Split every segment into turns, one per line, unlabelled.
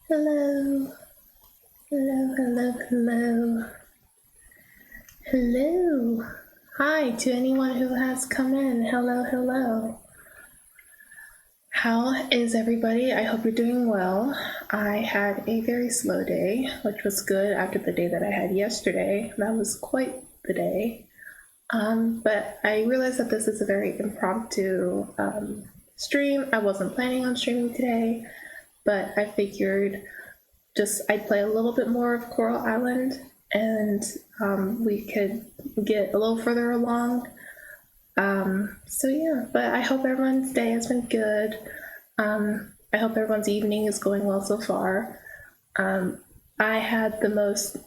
Hello, hello, hello, hello, hello. Hi to anyone who has come in. Hello, hello. How is everybody? I hope you're doing well. I had a very slow day, which was good after the day that I had yesterday. That was quite the day. But I realized that this is a very impromptu stream. I wasn't planning on streaming today, but I figured I'd play a little bit more of Coral Island and we could get a little further along. So yeah, but I hope everyone's day has been good. I hope everyone's evening is going well so far. I had the most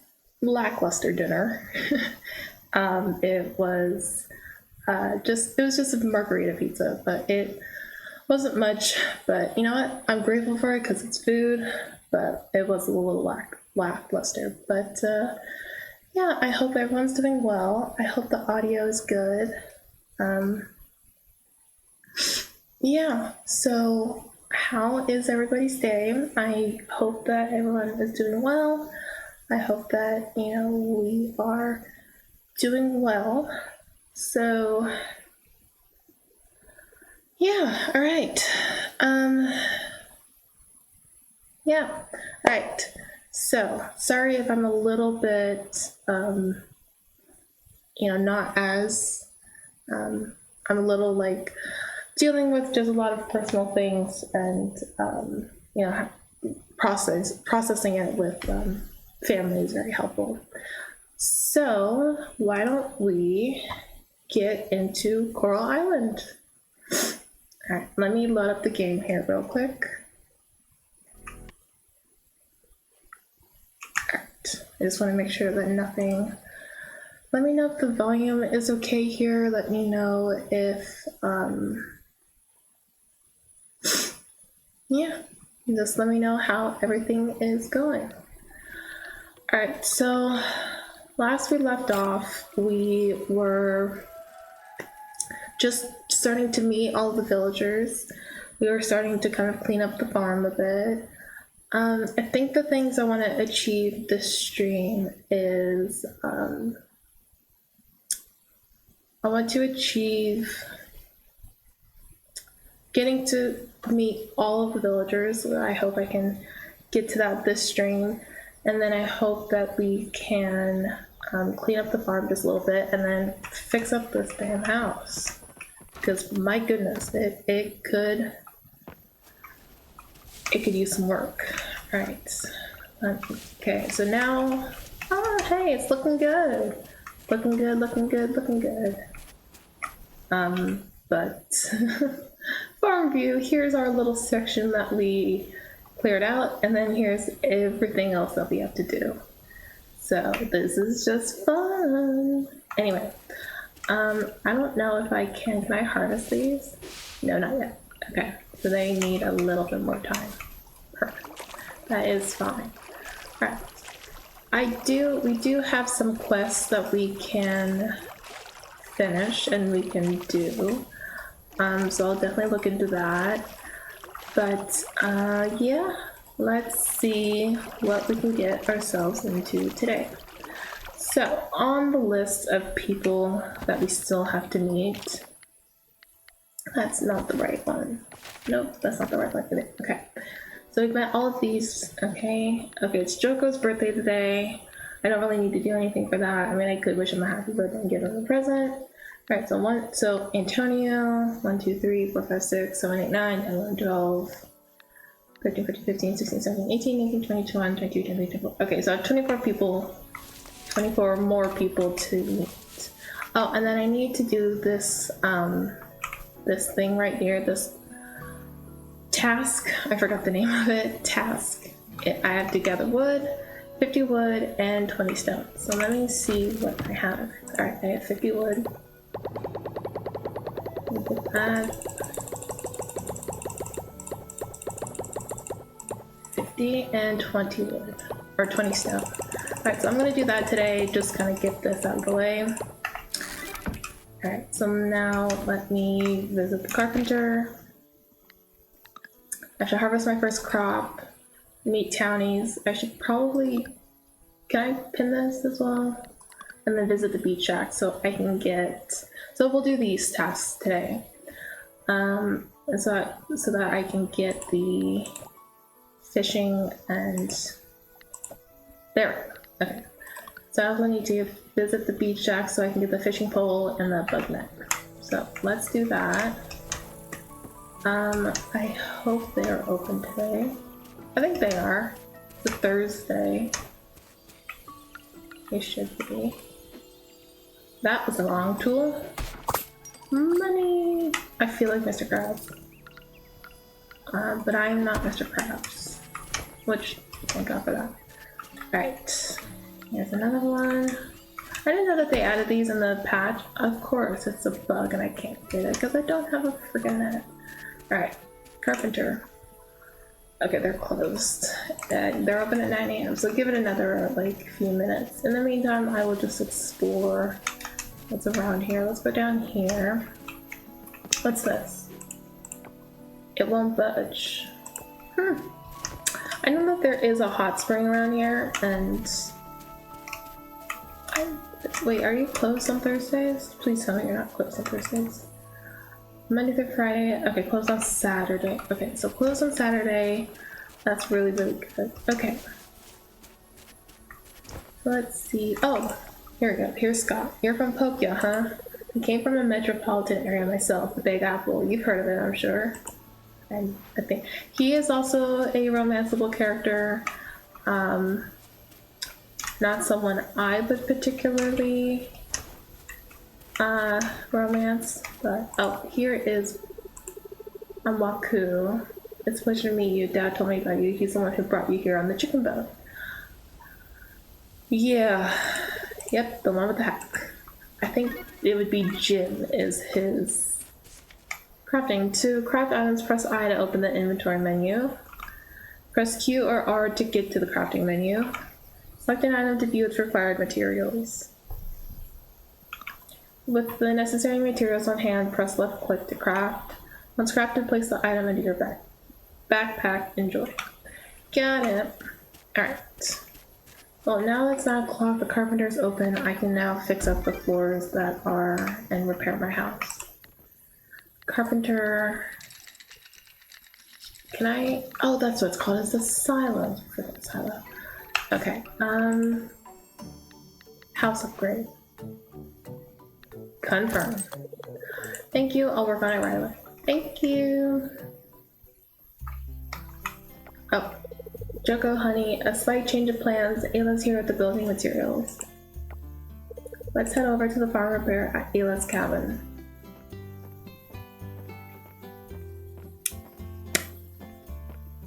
lackluster dinner. It was just a margarita pizza, but it wasn't much. But you know what? I'm grateful for it because it's food. But it was a little lackluster. But yeah, I hope everyone's doing well. I hope the audio is good. Yeah, so how is everybody's day? I hope that everyone is doing well. I hope that, we are doing well. So, yeah, all right. Yeah, all right. So, sorry if I'm a little bit, not as, I'm a little like dealing with just a lot of personal things and, processing it with family is very helpful. So, why don't we get into Coral Island? All right, let me load up the game here real quick. All right, I just want to make sure that nothing. Let me know if the volume is okay here. Let me know if, yeah, just let me know how everything is going. All right, so last we left off, we were just starting to meet all the villagers. We were starting to kind of clean up the farm a bit. I think the things I want to achieve this stream is I want to achieve getting to meet all of the villagers. I hope I can get to that this stream. And then I hope that we can clean up the farm just a little bit and then fix up this damn house. Because my goodness, it could use some work. All right. Okay, so now, hey, it's looking good. Looking good. But farm view, here's our little section that we cleared out, and then here's everything else that we have to do. So this is just fun. Anyway, I don't know if I can I harvest these? No, not yet. Okay, so they need a little bit more time. Perfect. That is fine. All right. We do have some quests that we can finish and we can do. So I'll definitely look into that. But yeah, let's see what we can get ourselves into today. So on the list of people that we still have to meet, that's not the right one. Nope, that's not the right one. Okay. So we've met all of these. Okay, it's Joko's birthday today. I don't really need to do anything for that. I mean, I could wish him a happy birthday and give him a present. All right, so Antonio, 1, 2, 3, 4, 5, 6, 7, 8, 9, 10, 11, 12, 13, 14, 15, 16, 17, 18, 19, 20, 21, 22, 23, 24. Okay, so I have 24 people, 24 more people to meet. Oh, and then I need to do this, this thing right here, this task. I forgot the name of it. Task. I have to gather wood, 50 wood, and 20 stone. So let me see what I have. All right, I have 50 wood. Get that. 50 and 20 wood, or 20 stone. All right, so I'm gonna do that today. Just kind of get this out of the way. All right, so now let me visit the carpenter. I should harvest my first crop. Meet townies. I should probably, can I pin this as well? And then visit the beach shack so I can get, so we'll do these tasks today. And so that I can get the fishing and there. Okay. So I also need to visit the beach shack so I can get the fishing pole and the bug net. So let's do that. I hope they are open today. I think they are. It's a Thursday. They should be. That was the wrong tool. Money! I feel like Mr. Krabs. But I'm not Mr. Krabs. Which, thank God for that. Alright. Here's another one. I didn't know that they added these in the patch. Of course, it's a bug and I can't get it because I don't have a freaking net. Alright. Carpenter. Okay, they're closed. They're open at 9 AM, so give it another, like, few minutes. In the meantime, I will just explore what's around here. Let's go down here. What's this? It won't budge. I know that there is a hot spring around here, and wait, are you closed on Thursdays? Please tell me you're not closed on Thursdays. Monday through Friday. Okay, closed on Saturday. Okay, so closed on Saturday. That's really, really good. Okay. Let's see. Oh, here we go. Here's Scott. You're from Tokyo, huh? I came from a metropolitan area myself, the Big Apple. You've heard of it, I'm sure. And I think he is also a romanceable character. Not someone I would particularly romance, but oh, here is Amaku. It's a pleasure to meet you. Dad told me about you. He's the one who brought you here on the chicken boat. Yeah, yep, the one with the hack. I think it would be Jim is his crafting. To craft items, press I to open the inventory menu. Press Q or R to get to the crafting menu. Select an item to view its required materials. With the necessary materials on hand, press left click to craft. Once crafted, place the item into your backpack. Enjoy. Got it. Alright. Well, now it's 9 o'clock, the carpenter's open. I can now fix up the floors that are and repair my house. Carpenter. Can I? Oh, that's what it's called. It's the silo. Forget silo. Okay. House upgrade. Confirm. Thank you. I'll work on it right away. Thank you. Oh. Joko, honey, a slight change of plans. Ayla's here at the building materials. Let's head over to the farm repair at Ayla's cabin.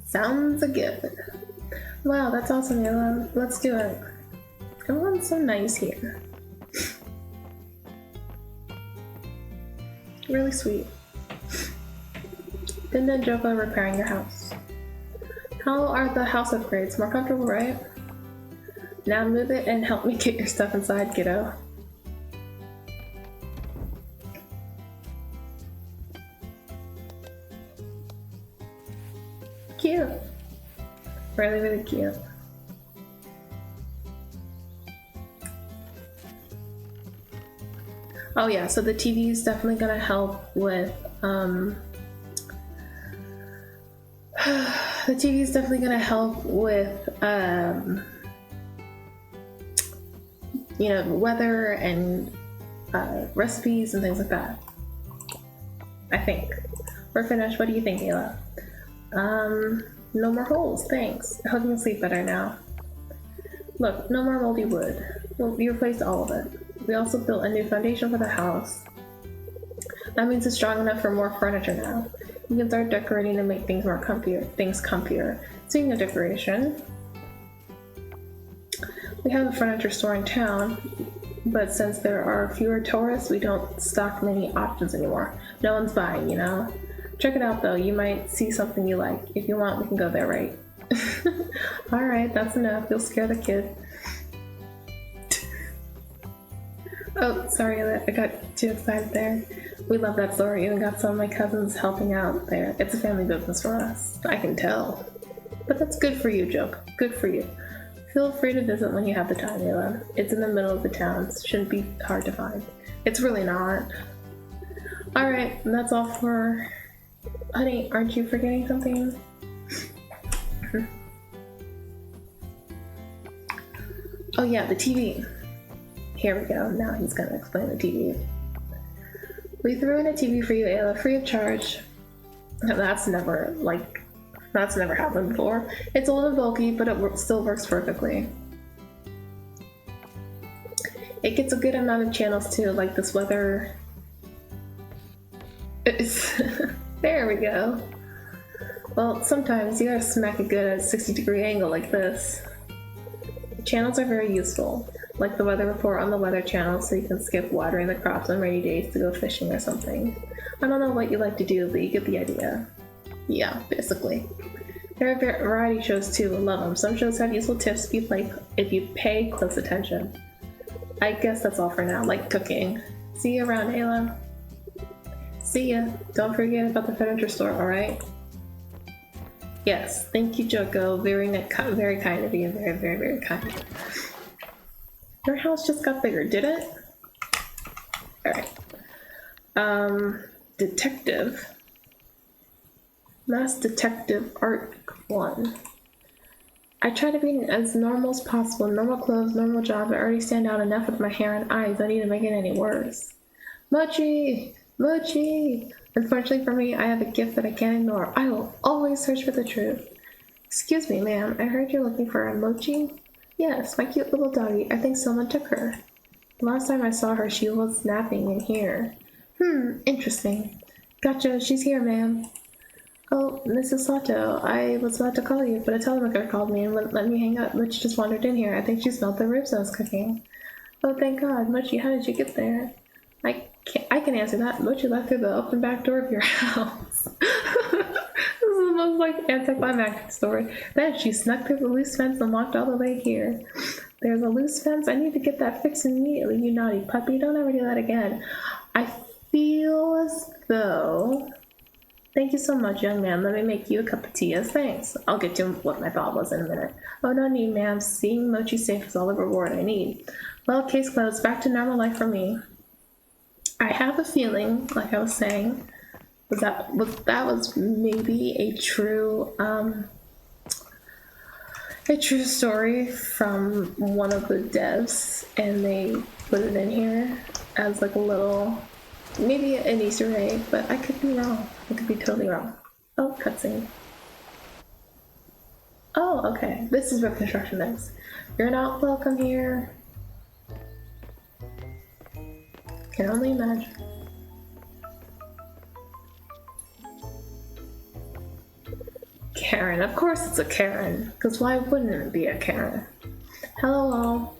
Sounds good. Wow, that's awesome, Ayla. Let's do it. Everyone's so nice here. Really sweet. Dinda and Joko are repairing your house. How are the house upgrades? More comfortable, right? Now move it and help me get your stuff inside, kiddo. Cute. Really, really cute. Oh yeah, so the TV is definitely gonna help with, the TV is definitely going to help with, you know, weather and recipes and things like that. I think. We're finished. What do you think, Ayla? No more holes, thanks. I hope you can sleep better now. Look, no more moldy wood. We replaced all of it. We also built a new foundation for the house. That means it's strong enough for more furniture now. You can start decorating to make things more comfier. Speaking of decoration, we have a furniture store in town, but since there are fewer tourists, we don't stock many options anymore. No one's buying, you know? Check it out though, you might see something you like. If you want, we can go there, right? Alright, that's enough. You'll scare the kid. Oh, sorry, I got too excited there. We love that store. Even got some of my cousins helping out there. It's a family business for us. I can tell. But that's good for you, Joke. Good for you. Feel free to visit when you have the time, Ayla. It's in the middle of the town. Shouldn't be hard to find. It's really not. Alright, that's all for... Honey, aren't you forgetting something? Oh yeah, the TV. Here we go. Now he's gonna explain the TV. We threw in a TV for you, Ayla, free of charge. That's never happened before. It's old and bulky, but it still works perfectly. It gets a good amount of channels too, like this weather. There we go. Well, sometimes you gotta smack it good at a 60-degree angle like this. Channels are very useful, like the weather report on the weather channel, so you can skip watering the crops on rainy days to go fishing or something. I don't know what you like to do, but you get the idea. Yeah, basically. There are variety shows too, I love them. Some shows have useful tips if you pay close attention. I guess that's all for now, like cooking. See you around, Ayla. See ya. Don't forget about the furniture store, alright? Yes, thank you, Joko. Very kind of you. Very, very, very kind. Your house just got bigger, did it? Alright. Detective. Mass Detective Art 1. I try to be as normal as possible. Normal clothes, normal job. I already stand out enough with my hair and eyes. I need to make it any worse. Mochi! Mochi! Unfortunately for me, I have a gift that I can't ignore. I will always search for the truth. Excuse me, ma'am. I heard you're looking for a Mochi? Yes, my cute little doggy. I think someone took her. The last time I saw her, she was napping in here. Interesting. Gotcha. She's here, ma'am. Oh, Mrs. Sato, I was about to call you, but a telemarketer called me and wouldn't let me hang up. Mochi just wandered in here. I think she smelled the ribs I was cooking. Oh, thank God. Mochi, how did you get there? I can answer that. Mochi left through the open back door of your house. This is the most anticlimactic story. Then she snuck through the loose fence and walked all the way here. There's a loose fence. I need to get that fixed immediately, you naughty puppy. Don't ever do that again. I feel as though... Thank you so much, young man. Let me make you a cup of tea as thanks. I'll get to what my thought was in a minute. Oh, no need, ma'am. Seeing Mochi safe is all the reward I need. Well, case closed. Back to normal life for me. I have a feeling, like I was saying, that was maybe a true story from one of the devs, and they put it in here as like a little, maybe an Easter egg, but I could be wrong. I could be totally wrong. Oh, cutscene. Oh, okay. This is where construction is. You're not welcome here. Can only imagine. Karen, of course it's a Karen, because why wouldn't it be a Karen? Hello all.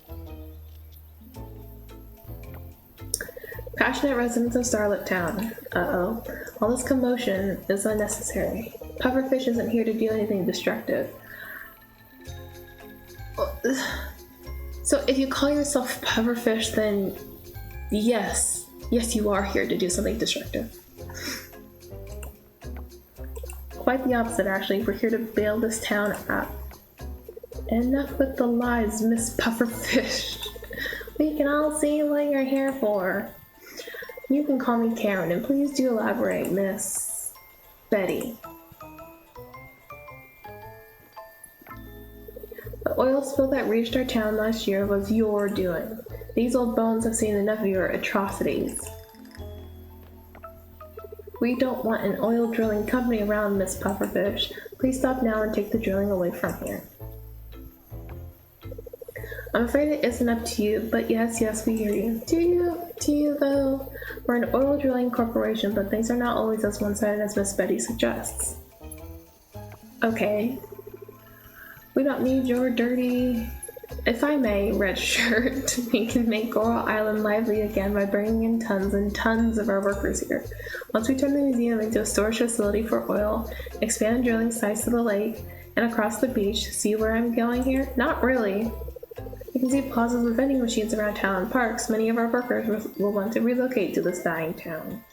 Passionate residents of Starlet Town. Uh-oh. All this commotion is unnecessary. Pufferfish isn't here to do anything destructive. So if you call yourself Pufferfish, then yes, you are here to do something destructive. Quite the opposite, actually. We're here to bail this town out. Enough with the lies, Miss Pufferfish. We can all see what you're here for. You can call me Karen, and please do elaborate, Miss Betty. The oil spill that reached our town last year was your doing. These old bones have seen enough of your atrocities. We don't want an oil drilling company around, Miss Pufferfish. Please stop now and take the drilling away from here. I'm afraid it isn't up to you, but yes, we hear you. Do you though? We're an oil drilling corporation, but things are not always as one-sided as Miss Betty suggests. Okay. We don't need your dirty... If I may, red shirt, we can make Coral Island lively again by bringing in tons and tons of our workers here. Once we turn the museum into a storage facility for oil, expand drilling sites to the lake and across the beach, see where I'm going here? Not really. You can see plazas with vending machines around town and parks. Many of our workers will want to relocate to this dying town.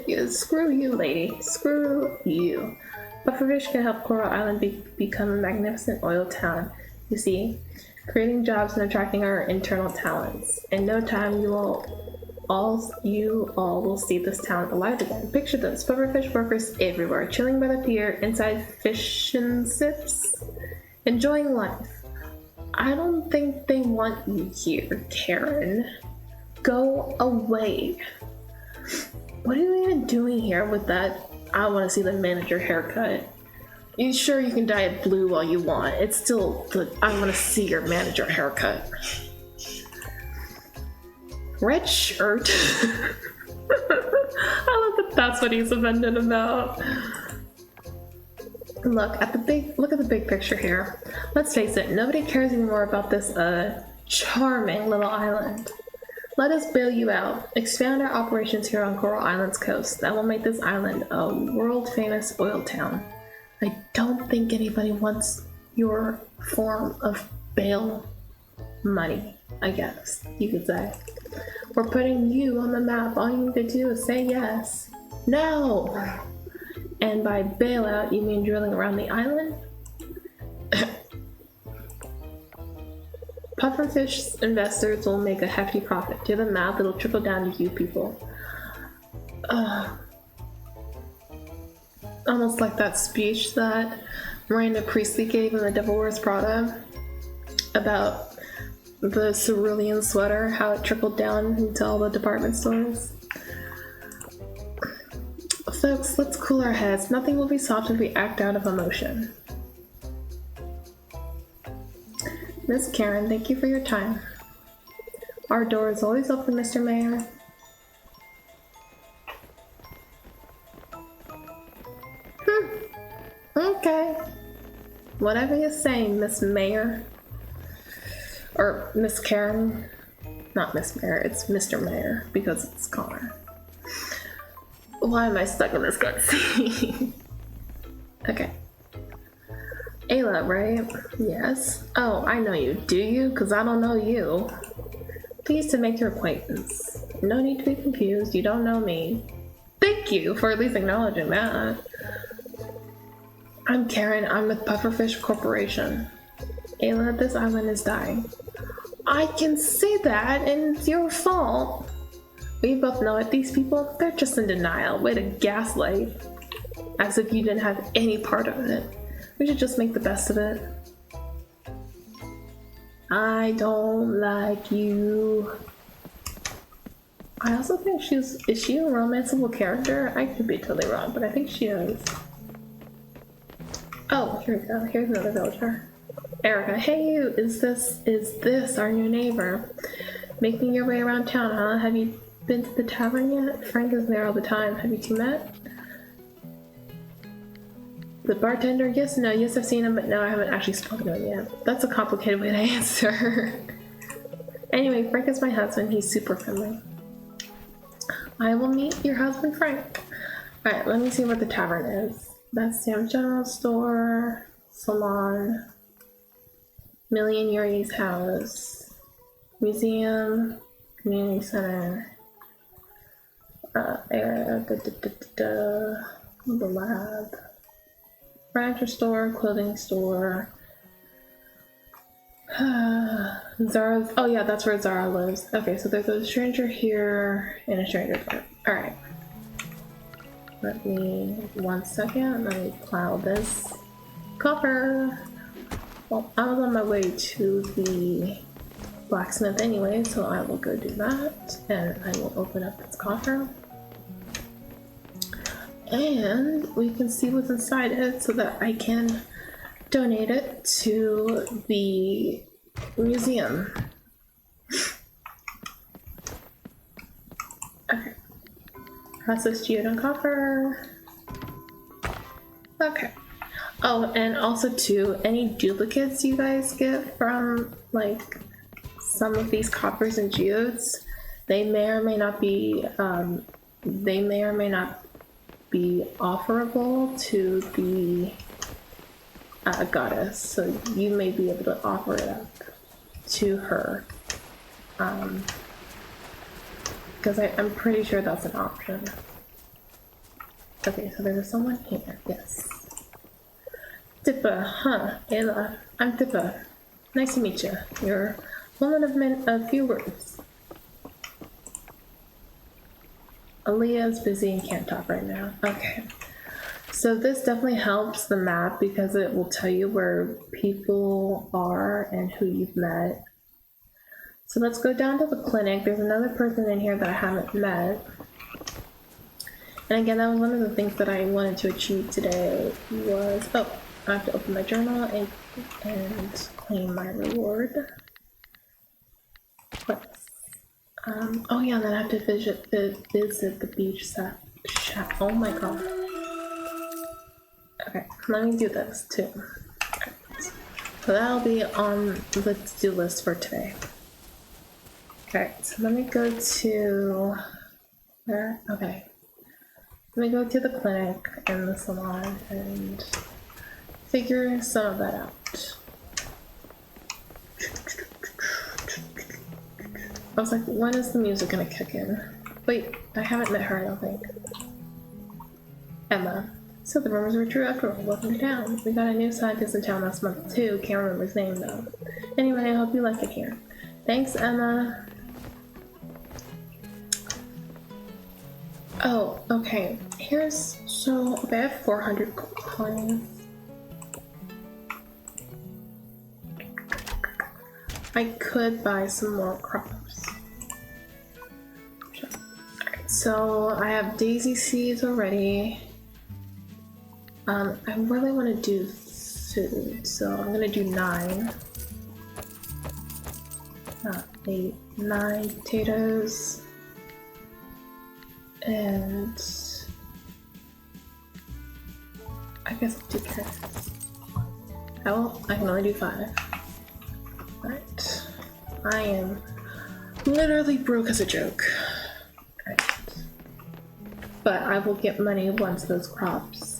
Yeah, screw you, lady. Screw you. Pufferfish can help Coral Island become a magnificent oil town. You see, creating jobs and attracting our internal talents. In no time, you all will see this town alive again. Picture this: pufferfish workers everywhere, chilling by the pier, inside fish and sips, enjoying life. I don't think they want you here, Karen. Go away. What are you even doing here with that I want to see the manager haircut? You sure you can dye it blue all you want? It's still the I want to see your manager haircut. Red shirt? I love that that's what he's offended about. Look at the big picture here. Let's face it, nobody cares anymore about this charming little island. Let us bail you out. Expand our operations here on Coral Island's coast. That will make this island a world-famous oil town. I don't think anybody wants your form of bail money, I guess you could say. We're putting you on the map. All you need to do is say yes. No! And by bailout, you mean drilling around the island? Pufferfish investors will make a hefty profit. Do the math, it'll trickle down to you people. Almost like that speech that Miranda Priestley gave in The Devil Wears Prada about the cerulean sweater, how it trickled down into all the department stores. Folks, let's cool our heads. Nothing will be solved if we act out of emotion. Miss Karen, thank you for your time. Our door is always open, Mr. Mayor. Okay. Whatever you're saying, Miss Mayor. Or Miss Karen. Not Miss Mayor, it's Mr. Mayor, because it's Connor. Why am I stuck in this cutscene? Okay. Ayla, right? Yes. Oh, I know you. Do you? Because I don't know you. Pleased to make your acquaintance. No need to be confused. You don't know me. Thank you for at least acknowledging that. I'm Karen. I'm with Pufferfish Corporation. Ayla, this island is dying. I can see that, and it's your fault. We both know it. These people, they're just in denial. Way to gaslight. As if you didn't have any part of it. We should just make the best of it. I don't like you. I also think is she a romanceable character? I could be totally wrong, but I think she is. Oh, here we go. Here's another villager. Erica, hey you, is this our new neighbor? Making your way around town, huh? Have you been to the tavern yet? Frank is there all the time. Have you two met? The bartender, yes, no, yes, I've seen him, but no, I haven't actually spoken to him yet. That's a complicated way to answer. Anyway, Frank is my husband. He's super friendly. I will meet your husband, Frank. Alright, let me see what the tavern is. That's Sam's General Store, Salon, Million Yuri's House, Museum, Community Center, area, the lab. Furniture store, clothing store. Zara's. Oh yeah, that's where Zara lives. Okay, so there's a stranger here and a stranger there. Alright. Let me 1 second. Let me plow this coffer. Well, I was on my way to the blacksmith anyway, so I will go do that. And I will open up this coffer. And we can see what's inside it so that I can donate it to the museum. Okay. Process geode copper. Okay. Oh, and also too, any duplicates you guys get from like some of these coppers and geodes, they may or may not be be offerable to the goddess, so you may be able to offer it up to her, because I'm pretty sure that's an option. Okay, so there's someone here. Yes. Dippa, huh? Ayla, I'm Dippa. Nice to meet you. You're woman of few words. Aaliyah's busy and can't talk right now. Okay. So this definitely helps the map because it will tell you where people are and who you've met. So let's go down to the clinic. There's another person in here that I haven't met. And again, that was one of the things that I wanted to achieve today was, oh, I have to open my journal and claim my reward. Let's, oh yeah, then I have to visit the beach shack. Oh my god. Okay, let me do this too. So that'll be on the to-do list for today. Okay, so let me go to where? Okay. Let me go to the clinic and the salon and figure some of that out. I was like, when is the music gonna kick in? Wait, I haven't met her, I don't think. Emma. So the rumors were true after all. Welcome to town. We got a new scientist in town last month too. Can't remember his name though. Anyway, I hope you like it here. Thanks, Emma. Oh, okay. Here's okay, I have 400 coins. I could buy some more crops. Alright, so I have daisy seeds already. I really want to do food, so I'm gonna do 9. Not 8, 9 potatoes. And I guess I'll do carrots. Oh, I can only do 5. Alright. I am literally broke as a joke. Alright. But I will get money once those crops.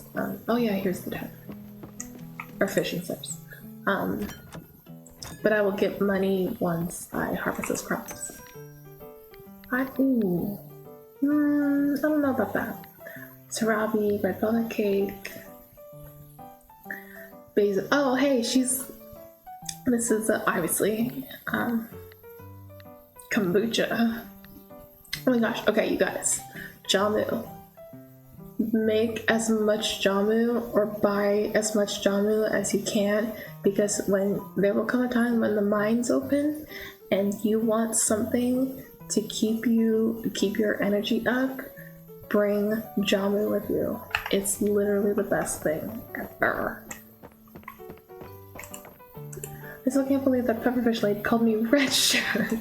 Oh yeah, here's the 10. Or fishing tips. But I will get money once I harvest those crops. I don't know about that. Sarabi, red velvet cake. Basil. Oh, hey, this is obviously, kombucha. Oh my gosh, okay, you guys. Jamu. Make as much jamu or buy as much jamu as you can because there will come a time when the mines open and you want something to keep your energy up, bring jamu with you. It's literally the best thing ever. I still can't believe that Pepperfish Lady called me red shirt.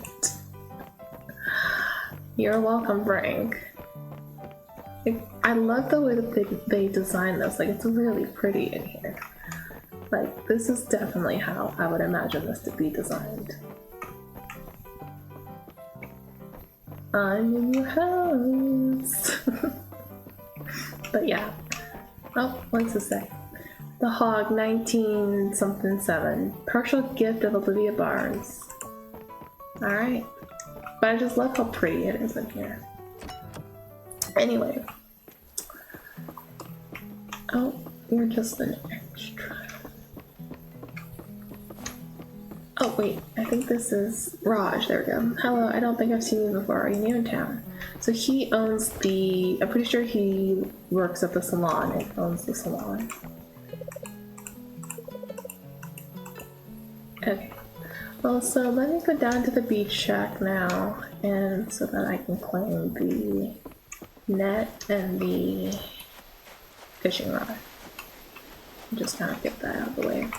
You're welcome, Frank. I love the way that they design this. Like, it's really pretty in here. Like, this is definitely how I would imagine this to be designed. I'm in your house. But yeah. Oh, what's this say? The Hog 19 something 7. Partial gift of Olivia Barnes. Alright. But I just love how pretty it is in here. Anyway. Oh, you're just an extra. Oh wait, I think this is Raj. There we go. Hello, I don't think I've seen you before. Are you new in town? So he owns I'm pretty sure he works at the salon and owns the salon. Okay. Well, so let me go down to the beach shack now, and so that I can claim the net and the fishing rod. Just kind of get that out of the way.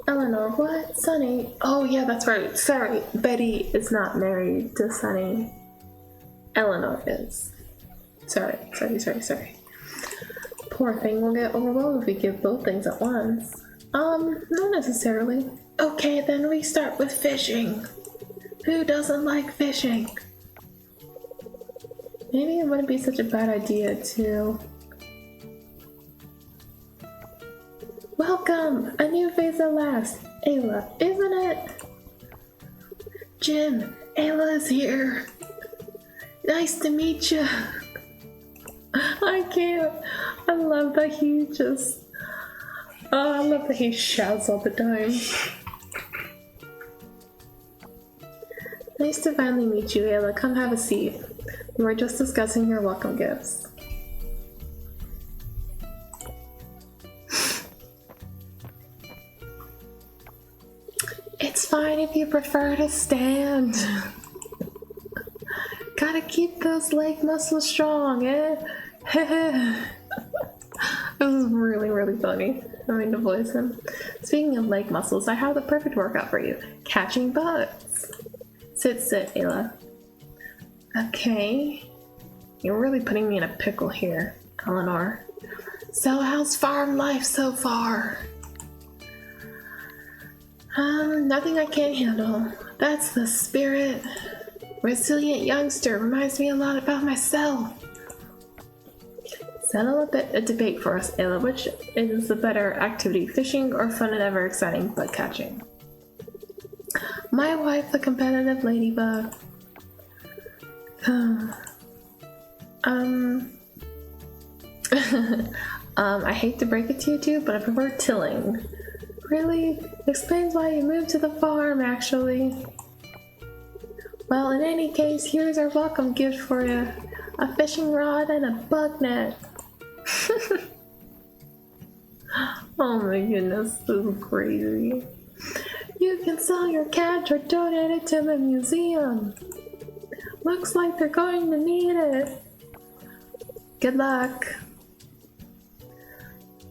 Eleanor, what? Sunny? Oh yeah, that's right. Sorry, Betty is not married to Sunny. Eleanor is. Sorry. Poor thing will get overwhelmed if we give both things at once. Not necessarily. Okay, then we start with fishing. Who doesn't like fishing? Maybe it wouldn't be such a bad idea to... Welcome! A new phase at last! Ayla, isn't it? Jim, Ayla is here! Nice to meet you. I can't. I love that he just. Oh, I love that he shouts all the time. Nice to finally meet you, Ayla. Come have a seat. We were just discussing your welcome gifts. It's fine if you prefer to stand. Gotta keep those leg muscles strong, eh? This is really, really funny. I mean to voice him. Speaking of leg muscles, I have the perfect workout for you. Catching bugs. Sit, Ayla. Okay. You're really putting me in a pickle here, Eleanor. So how's farm life so far? Nothing I can't handle. That's the spirit. Resilient youngster reminds me a lot about myself. Settle a debate for us, Ayla. Which is the better activity, fishing or fun and ever exciting bug catching? My wife, the competitive ladybug. I hate to break it to you two, but I prefer tilling. Really? Explains why you moved to the farm, actually. Well, in any case, here's our welcome gift for you. A fishing rod and a bug net. Oh my goodness, this is crazy. You can sell your catch or donate it to the museum. Looks like they're going to need it. Good luck.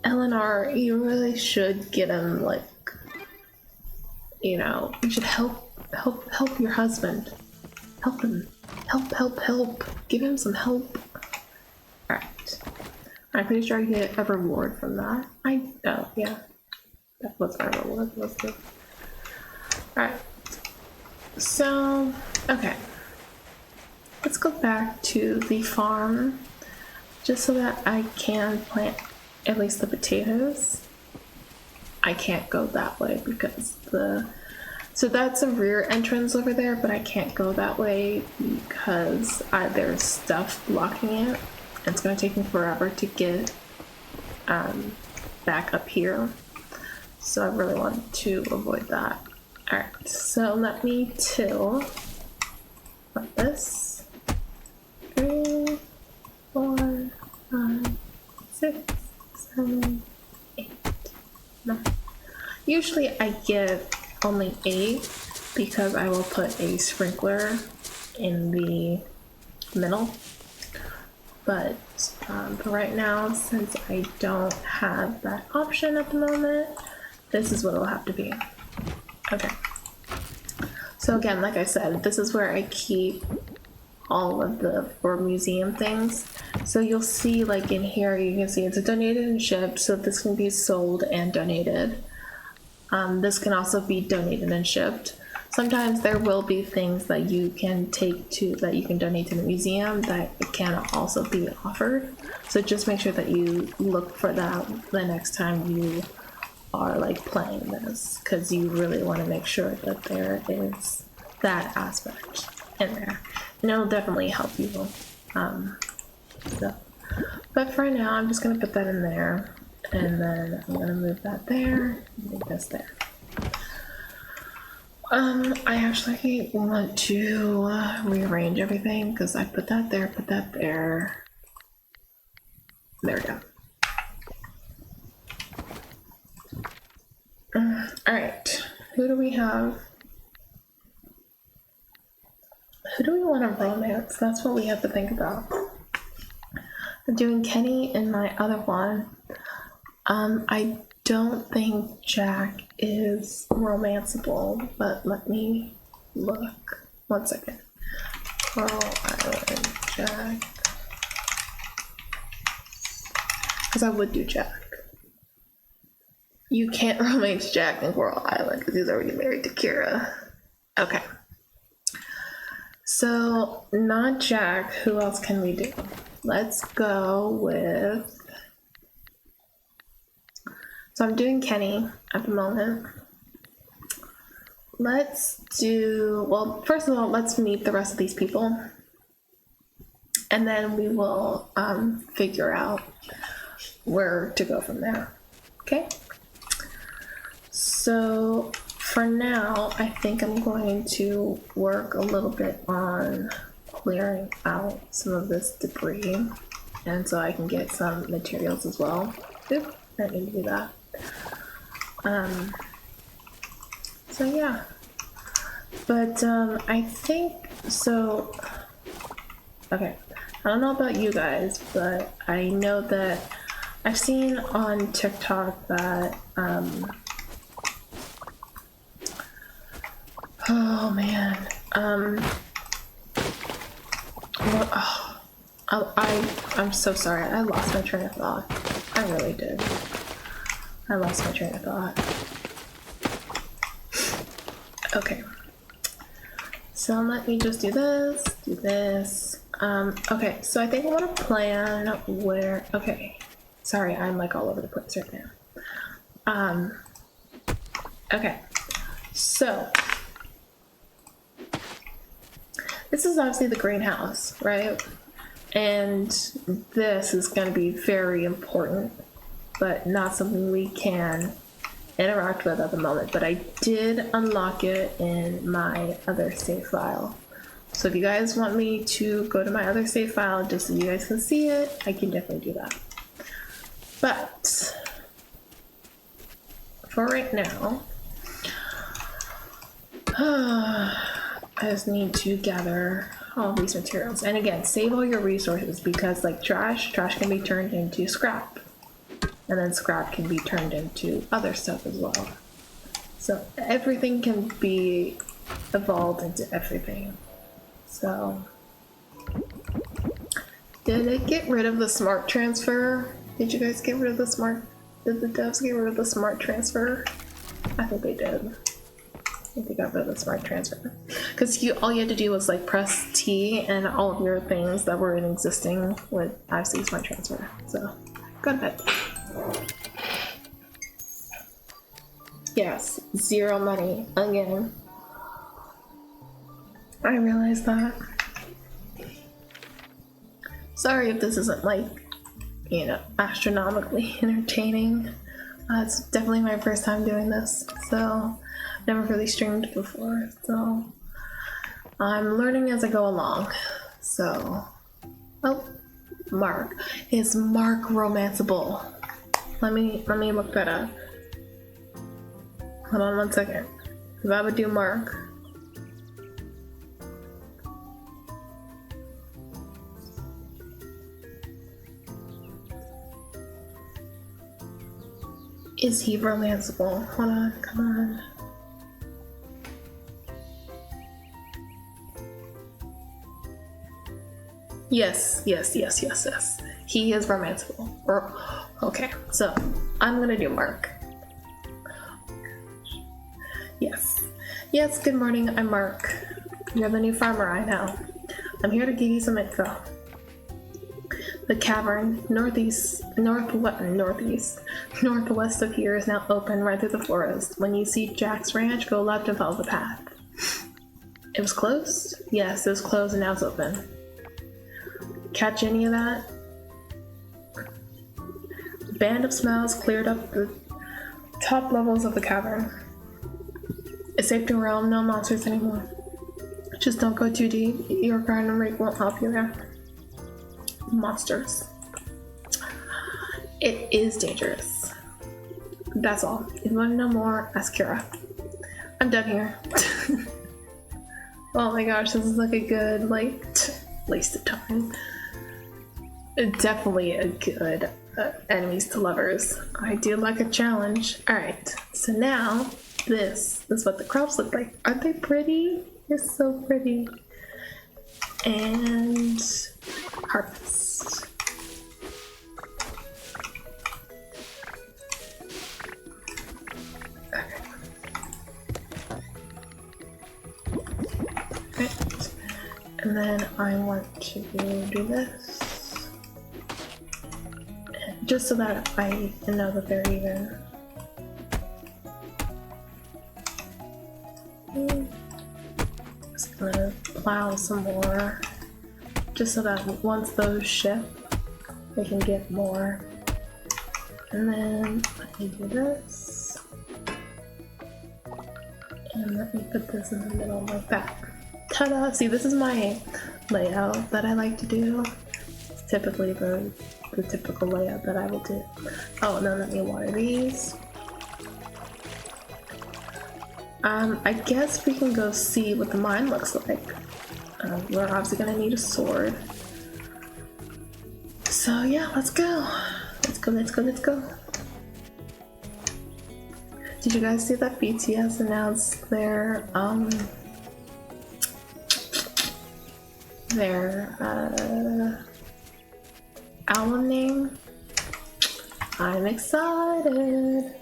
Eleanor, you really should get him, like, you know, you should help your husband. Help him. Help. Give him some help. Alright. I'm pretty sure I get a reward from that. Oh, yeah. That was my reward. Let's do. Alright. So, okay. Let's go back to the farm just so that I can plant at least the potatoes. I can't go that way because so that's a rear entrance over there, but I can't go that way because there's stuff blocking it. It's gonna take me forever to get back up here. So I really want to avoid that. Alright, so let me till like this. 3, 4, 5, 6, 7, 8, 9. Usually I get only 8 because I will put a sprinkler in the middle. But for right now, since I don't have that option at the moment, this is what it'll have to be. Okay. So again, like I said, this is where I keep all of the museum things. So you'll see, like in here, you can see it's a donated and shipped, so this can be sold and donated. This can also be donated and shipped. Sometimes there will be things that you can that you can donate to the museum that can also be offered. So just make sure that you look for that the next time you are like playing this, because you really want to make sure that there is that aspect in there. And it'll definitely help you. But for now, I'm just gonna put that in there. And then I'm gonna move that there, move this there. I actually want to rearrange everything because I put that there, There we go. Alright, who do we have? Who do we want to romance? That's what we have to think about. I'm doing Kenny in my other one. I don't think Jack is romanceable, but let me look. 1 second. Coral Island Jack. Because I would do Jack. You can't romance Jack in Coral Island because he's already married to Kira. Okay. So, not Jack. Who else can we do? Let's go with... So I'm doing Kenny at the moment. Let's do... Well, first of all, let's meet the rest of these people. and then we will figure out where to go from there. Okay? So for now, I think I'm going to work a little bit on clearing out some of this debris, and so I can get some materials as well. Oop, I need to do that. So yeah, but I think so. Okay, I don't know about you guys, but I know that I've seen on TikTok that oh man, I'm so sorry. I lost my train of thought. I really did. I lost my train of thought. Okay. So let me just do this, do this. Okay, so I think I want to plan where, okay. Sorry, I'm like all over the place right now. Okay. So this is obviously the greenhouse, right? And this is going to be very important, but not something we can interact with at the moment. But I did unlock it in my other save file. So if you guys want me to go to my other save file just so you guys can see it, I can definitely do that. But for right now, I just need to gather all these materials. And again, save all your resources, because like trash can be turned into scrap. And then scrap can be turned into other stuff as well. So everything can be evolved into everything. So did it get rid of the smart transfer? Did you guys get rid of the smart? Did the devs get rid of the smart transfer? I think they did. I think they got rid of the smart transfer. Because all you had to do was like press T and all of your things that were in existing would actually smart transfer. So go to bed. Yes, 0 money again. I realized that. Sorry if this isn't like, you know, astronomically entertaining. It's definitely my first time doing this, so never really streamed before, so I'm learning as I go along. So, oh, Mark. Is Mark romanceable? Let me look that up. Hold on 1 second, because I would do Mark. Is he romanceable? Hold on, come on. Yes. He is romanceable. Okay, so I'm gonna do Mark. Yes, good morning, I'm Mark. You're the new farmer, I know. I'm here to give you some info. The cavern northwest of here is now open right through the forest. When you see Jack's ranch, go left and follow the path. It was closed? Yes, it was closed and now it's open. Catch any of that? The band of smells cleared up the top levels of the cavern. It's safe to roam, no monsters anymore. Just don't go too deep. Your garden rake won't help you there. Monsters. It is dangerous. That's all. If you want to know more, ask Kira. I'm done here. Oh my gosh, this is like a good, waste of time. Definitely a good enemies to lovers. I do like a challenge. Alright, so now this is what the crops look like. Aren't they pretty? They're so pretty. And harvest. Okay. And then I want to do this. Just so that I know that they're even. Just gonna plow some more just so that once those ship, they can get more. And then let me do this. And let me put this in the middle like that. Ta-da! See, this is my layout that I like to do. It's typically the typical layout that I will do. Oh, and then let me water these. I guess we can go see what the mine looks like. We're obviously gonna need a sword. So yeah, let's go. Let's go, let's go, let's go. Did you guys see that BTS announced their album name? I'm excited.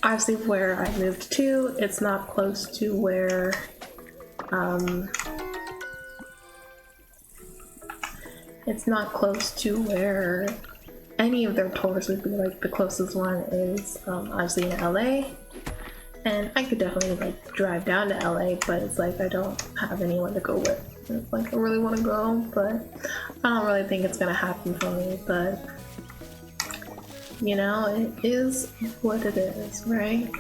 Obviously where I moved to, it's not close to where it's not close to where any of their tours would be. Like the closest one is obviously in LA, and I could definitely like drive down to LA, but it's like I don't have anyone to go with. It's like I really want to go, but I don't really think it's gonna happen for me. But you know, it is what it is, right?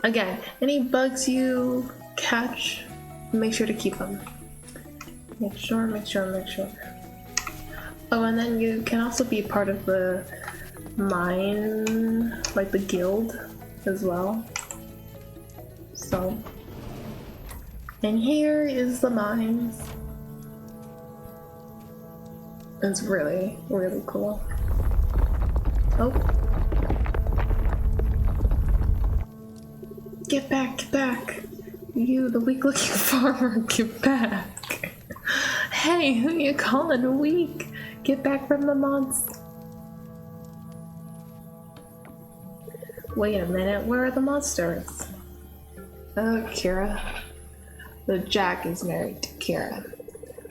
Again, any bugs you catch, make sure to keep them. Make sure. Oh, and then you can also be part of the mine, like the guild as well. So, and here is the mines. It's really, really cool. Oh. Get back, get back. You, the weak-looking farmer, get back. Hey, who you calling weak? Get back from the monster. Wait a minute, where are the monsters? Oh, Kira. The Jack is married to Kira.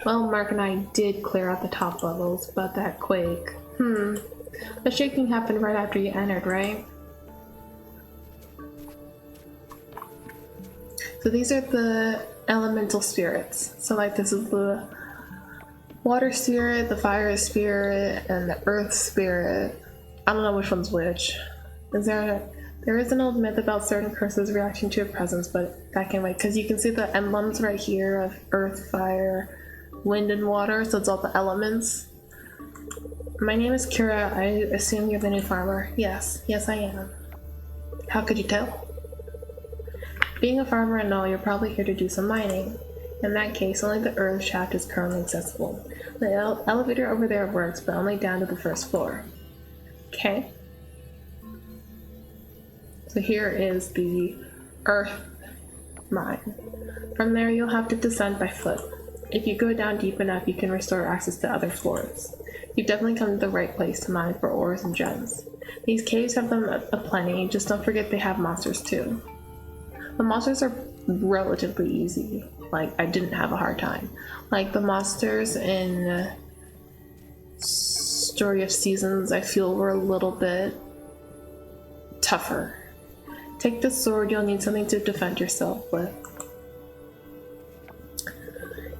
Well, Mark and I did clear out the top levels, but that quake. The shaking happened right after you entered, right? So these are the elemental spirits. So like this is the water spirit, the fire spirit, and the earth spirit. I don't know which one's which. There is an old myth about certain curses reacting to a presence, but that can wait, because you can see the emblems right here of earth, fire, wind, and water, so it's all the elements. My name is Kira. I assume you're the new farmer. Yes, I am. How could you tell? Being a farmer and all, you're probably here to do some mining. In that case, only the earth shaft is currently accessible. The elevator over there works, but only down to the first floor. Okay. So here is the earth mine. From there, you'll have to descend by foot. If you go down deep enough, you can restore access to other floors. You've definitely come to the right place to mine for ores and gems. These caves have them aplenty, just don't forget they have monsters too. The monsters are relatively easy. Like, I didn't have a hard time. Like, the monsters in Story of Seasons, I feel were a little bit tougher. Take this sword, you'll need something to defend yourself with.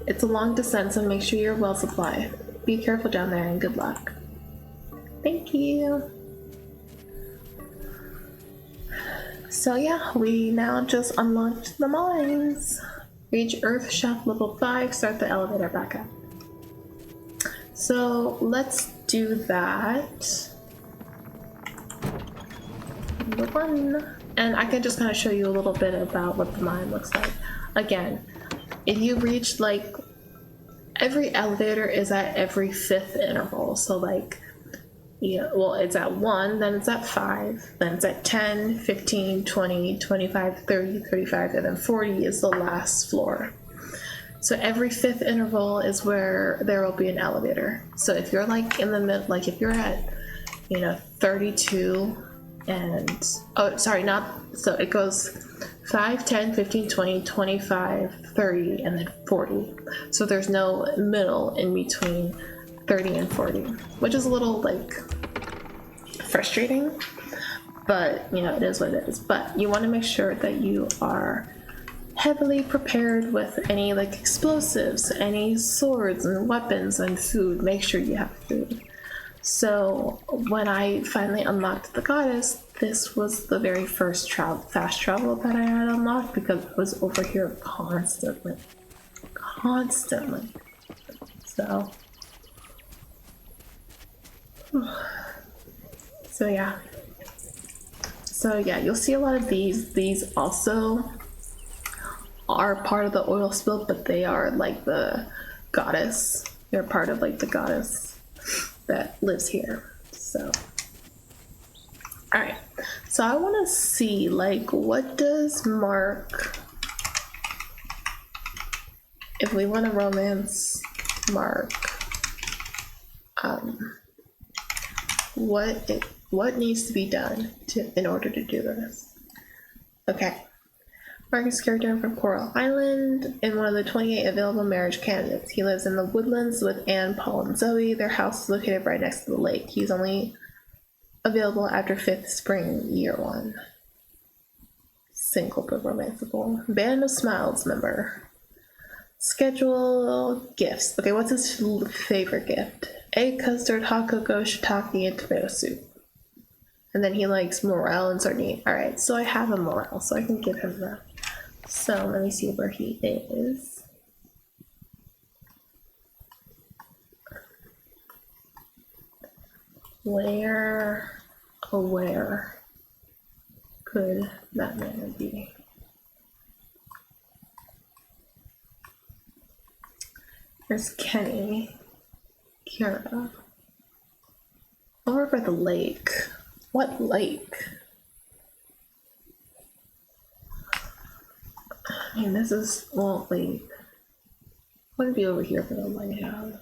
It's a long descent, so make sure you're well supplied. Be careful down there and good luck. Thank you. So yeah, we now just unlocked the mines. Reach Earth Shaft level 5, start the elevator back up. So let's do that. Number 1. And I can just kind of show you a little bit about what the mine looks like. Again, if you reach like, every elevator is at every 5th interval. So like, yeah, well, it's at 1, then it's at 5, then it's at 10, 15, 20, 25, 30, 35, and then 40 is the last floor. So every 5th interval is where there will be an elevator. So if you're like in the mid, like if you're at, 32 and, oh, sorry, not, so it goes 5, 10, 15, 20, 25, 30, and then 40. So there's no middle in between 30 and 40, which is a little like frustrating, but it is what it is. But you want to make sure that you are heavily prepared with any like explosives, any swords and weapons and food. Make sure you have food. So when I finally unlocked the goddess, this was the very first fast travel that I had unlocked because I was over here constantly. So yeah, you'll see a lot of these. These also are part of the oil spill, but they are like the goddess. They're part of like the goddess that lives here. So alright, so I want to see like what does Mark, if we want to romance Mark, what needs to be done in order to do this. Okay, Mark is character from Coral Island and one of the 28 available marriage candidates. He lives in the woodlands with Anne, Paul, and Zoe. Their house is located right next to the lake. He's only available after 5th spring, year 1. Single but romanceable. Band of Smiles member. Schedule gifts. Okay, what's his favorite gift? Egg custard, hot cocoa, shiitake, and tomato soup. And then he likes morel and sardine. Alright, so I have a morel, so I can give him that. So let me see where he is. Where could that man be? There's Kenny, Kira. Over by the lake. What lake? I mean, this is Walt Lake. Wouldn't be over here for the lighthouse.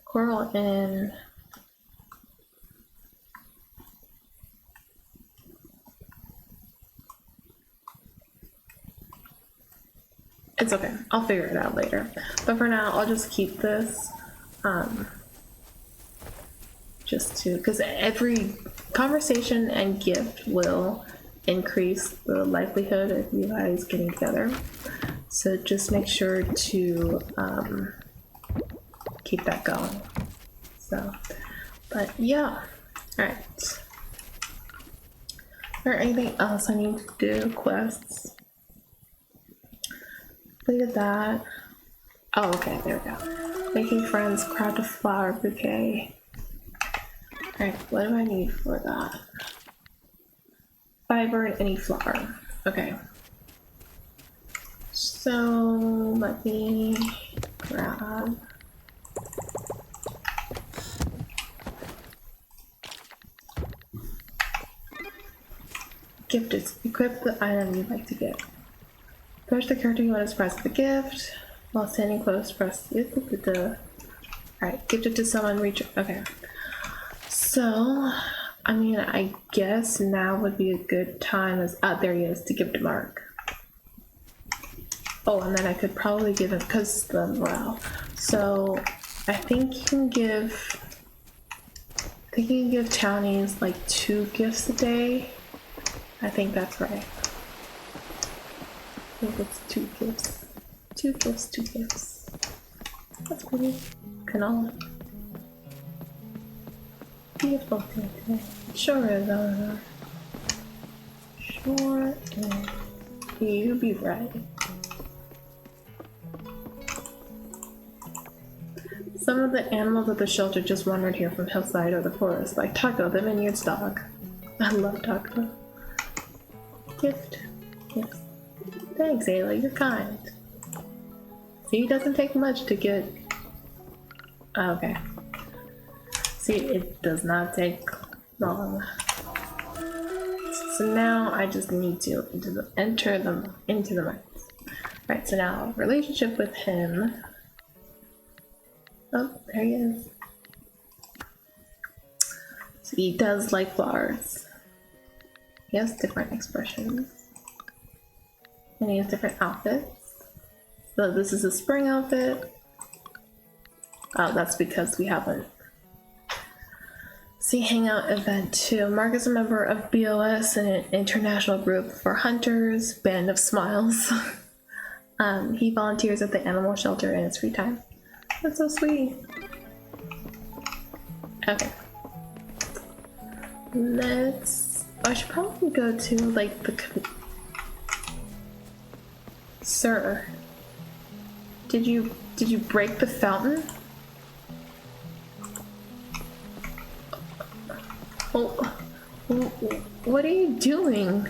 Coral Inn. It's okay, I'll figure it out later. But for now, I'll just keep this. Just to, because every conversation and gift will increase the likelihood of you guys getting together. So just make sure to keep that going. So, but yeah, all right. Is there anything else I need to do? Quests. Look at that. Oh, okay, there we go. Making friends, craft a flower bouquet. Alright, what do I need for that? Fiber and any flower. Okay. So, let me grab... Gift is equip the item you'd like to get. Push the character you want to press the gift. While standing close, press the alright, gift it to someone, reach. Okay. So, I mean, I guess now would be a good time as there he is, to give to Mark. Oh, and then I could probably give him, because the morale. So, I think you can give townies like 2 gifts a day. I think that's right. I think it's 2 gifts. 2 gifts. That's pretty canola. Beautiful thing today. Sure is, Eleanor. Sure is. You be right. Some of the animals at the shelter just wandered here from hillside or the forest, like Taco, the vineyard's dog. I love Taco. Gift. Gifts. Thanks, Ayla, you're kind. See, it doesn't take much to get... Oh, okay. See, it does not take long. So now I just need to enter them into the mines. Right, so now relationship with him. Oh, there he is. So he does like flowers. He has different expressions. And he has different outfits. So this is a spring outfit. Oh, that's because we haven't See Hangout event 2. Mark is a member of BOS, an international group for hunters, Band of Smiles. He volunteers at the animal shelter in his free time. That's so sweet. Okay. I should probably go to like the. Sir, did you break the fountain? Oh, what are you doing?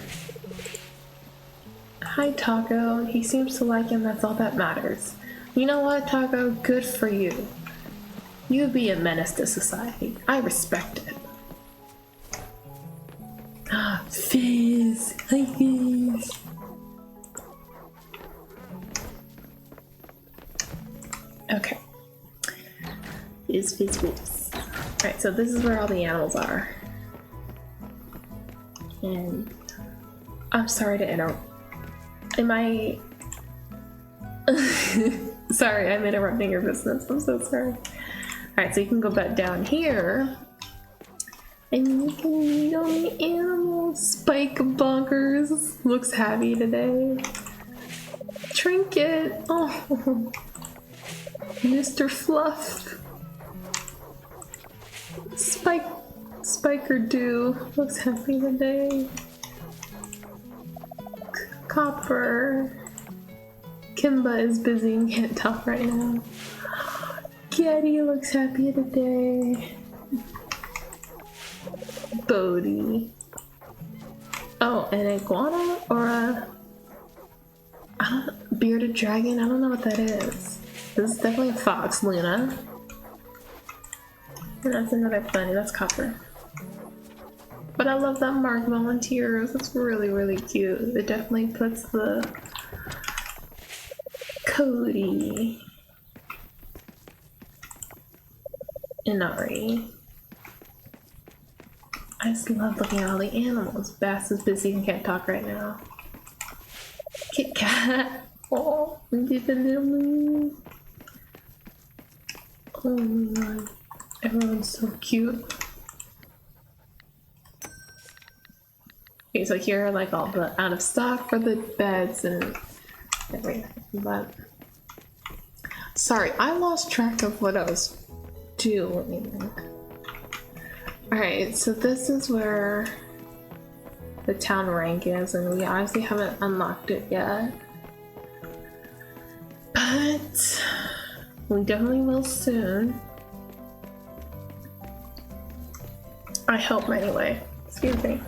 Hi, Taco. He seems to like him, that's all that matters. You know what, Taco? Good for you. You be a menace to society. I respect it. Ah, Fizz. Hi, Fizz. Okay. Fizz. Alright, so this is where all the animals are. And I'm sorry to interrupt. Am I... Sorry, I'm interrupting your business. I'm so sorry. Alright, so you can go back down here. And you can meet all the animals. Spike Bonkers looks happy today. Trinket. Oh. Mr. Fluff. Spiker Dew looks happy today. Copper. Kimba is busy and can't talk right now. Getty looks happy today. Bodie. Oh, an iguana or a bearded dragon? I don't know what that is. This is definitely a fox, Luna. And that's another bunny, that's Copper. But I love that Mark volunteers, that's really, really cute. It definitely puts the Cody, Inari. I just love looking at all the animals. Bass is busy and can't talk right now. Kit Kat. Oh, did the little move. Oh my god. Everyone's so cute. Okay, so here are like all the out of stock for the beds and everything. But sorry, I lost track of what I was doing. Alright, so this is where the town rank is, and we honestly haven't unlocked it yet. But we definitely will soon. I hope anyway. Excuse me.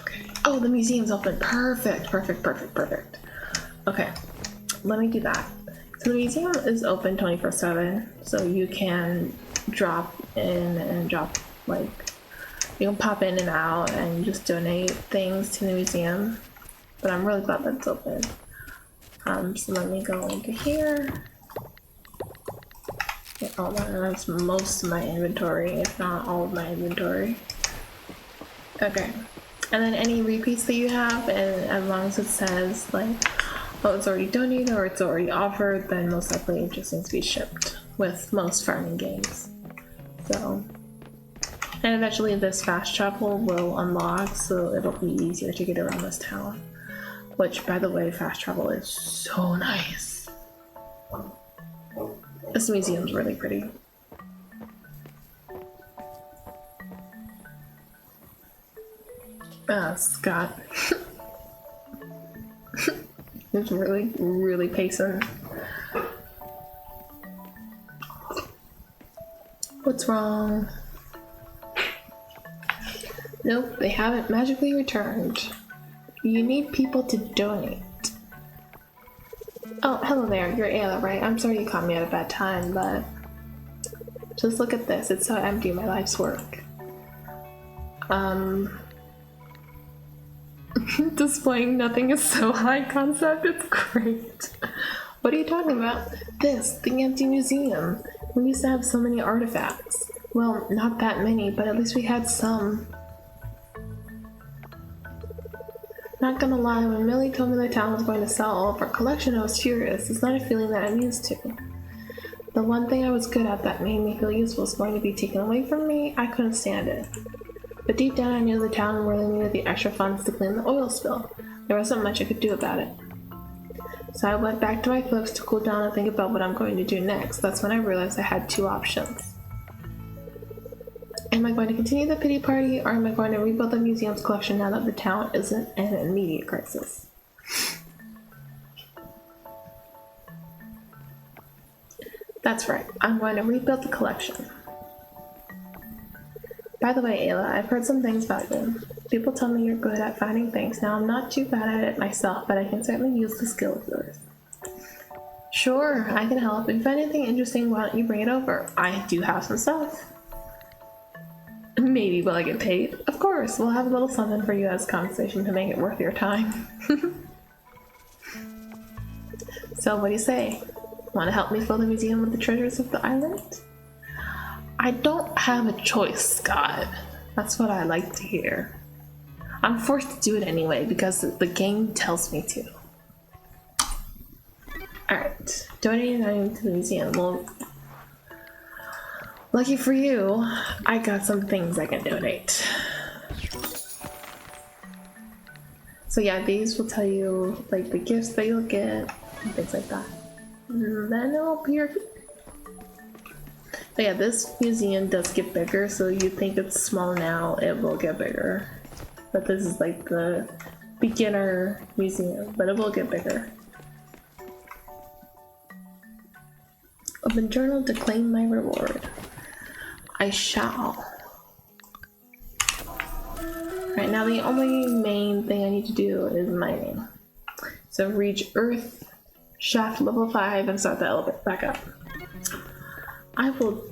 Okay. Oh, the museum's open. Perfect. Okay, let me do that. So the museum is open 24/7, so you can drop in and drop, like, you can pop in and out and just donate things to the museum. But I'm really glad that's open. So let me go into here. Get all that's most of my inventory, if not all of my inventory. Okay. And then any repeats that you have, and as long as it says like, oh, it's already donated or it's already offered, then most likely it just needs to be shipped with most farming games. So, and eventually this fast travel will unlock, so it'll be easier to get around this town. Which, by the way, fast travel is so nice. This museum's really pretty. Scott. It's really pacing. What's wrong? Nope, they haven't magically returned. You need people to donate. Oh, hello there, you're Ayla, right? I'm sorry you caught me at a bad time, but just look at this, it's so empty, my life's work. Displaying nothing is so high concept, it's great. What are you talking about? This, the empty museum. We used to have so many artifacts. Well, not that many, but at least we had some. Not gonna lie, when Millie told me the town was going to sell all of our collection, I was furious. It's not a feeling that I'm used to. The one thing I was good at that made me feel useful was going to be taken away from me. I couldn't stand it. But deep down I knew the town really needed the extra funds to clean the oil spill. There wasn't much I could do about it. So I went back to my folks to cool down and think about what I'm going to do next. That's when I realized I had two options. Am I going to continue the pity party, or am I going to rebuild the museum's collection now that the town isn't in an immediate crisis? That's right, I'm going to rebuild the collection. By the way, Ayla, I've heard some things about you. People tell me you're good at finding things. Now, I'm not too bad at it myself, but I can certainly use the skill of yours. Sure, I can help. If you find anything interesting, why don't you bring it over? I do have some stuff. Maybe will I get paid? Of course, we'll have a little something for you as compensation to make it worth your time. So, what do you say? Want to help me fill the museum with the treasures of the island? I don't have a choice, Scott. That's what I like to hear. I'm forced to do it anyway because the game tells me to. Alright, donating items to the museum. Well, lucky for you, I got some things I can donate. So yeah, these will tell you like the gifts that you'll get and things like that. And then it'll appear. But yeah, this museum does get bigger, so you think it's small now, it will get bigger. But this is like the beginner museum, but it will get bigger. Open journal to claim my reward. I shall. Right now, the only main thing I need to do is mining. So reach Earth Shaft level 5 and start the elevator back up. I will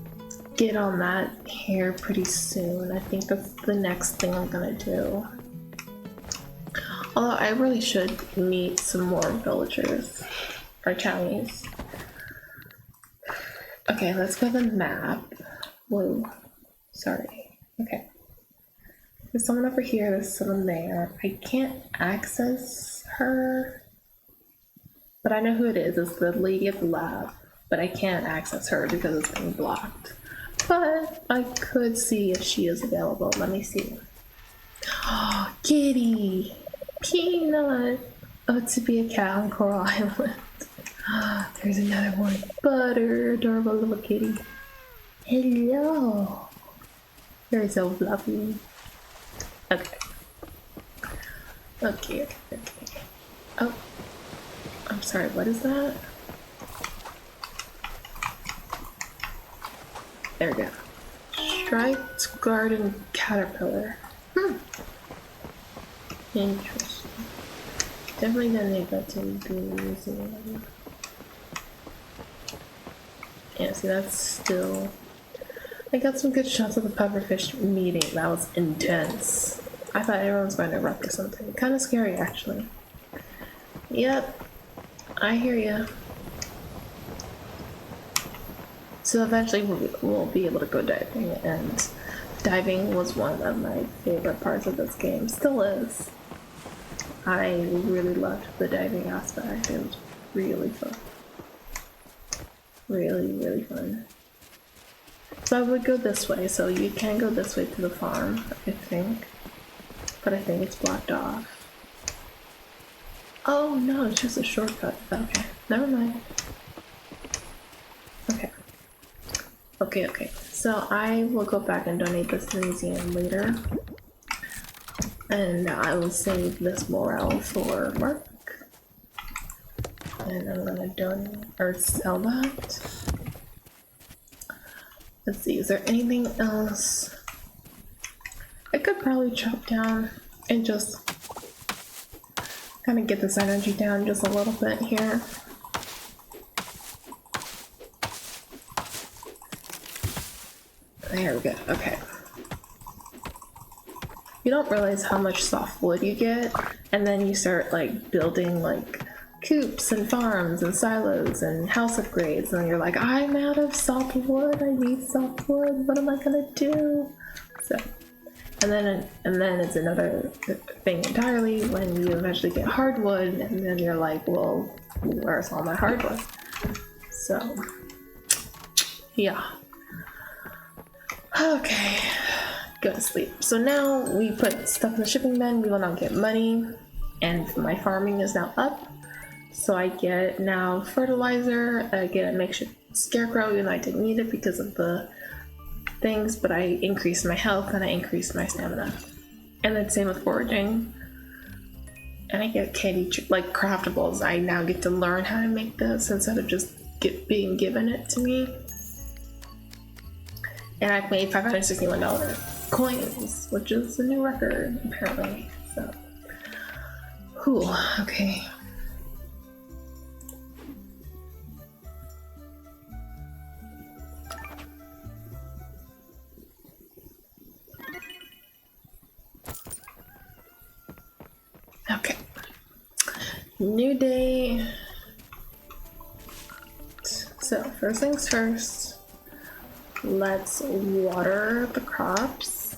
get on that here pretty soon. I think that's the next thing I'm gonna do. Although I really should meet some more villagers or townies. Okay, let's go to the map. Whoa, sorry. Okay. There's someone over here, there's someone there. I can't access her, but I know who it is. It's the lady at the lab. But I can't access her because it's being blocked. But I could see if she is available. Let me see. Oh, Kitty! Peanut! Oh, to be a cat on Coral Island. There's another one. Butter! Adorable little kitty. Hello! You're so fluffy. Okay. Okay. Oh. I'm sorry, what is that? There we go. Striped garden caterpillar. Interesting. Definitely gonna need that to be using. Yeah, see that's still. I got some good shots of the pufferfish meeting. That was intense. I thought everyone was going to erupt or something. Kind of scary, actually. Yep. I hear ya. So eventually we'll be able to go diving, and diving was one of my favorite parts of this game. Still is. I really loved the diving aspect. It was really fun. Really fun. So I would go this way, so you can go this way to the farm, I think. But I think it's blocked off. Oh no, it's just a shortcut. Okay, never mind. Okay. So I will go back and donate this to the museum later. And I will save this morale for work. And I'm gonna donate or sell that. Let's see, is there anything else? I could probably chop down and just kind of get this energy down just a little bit here. There we go, okay. You don't realize how much soft wood you get, and then you start like building like coops and farms and silos and house upgrades, and you're like, I'm out of soft wood, I need soft wood, what am I gonna do? So, and then it's another thing entirely when you eventually get hardwood, and then you're like, well, where's all my hardwood? So, Yeah. Okay. Go to sleep. So now we put stuff in the shipping bin. We will not get money. And my farming is now up. So I get now fertilizer. I get a makeshift scarecrow, even though I didn't need it because of the things. But I increased my health and I increased my stamina. And then same with foraging. And I get candy, like craftables. I now get to learn how to make this instead of just being given it to me. And I've made $561 coins, which is a new record, apparently. So, cool. Okay. Okay. New day. So, first things first, let's water the crops.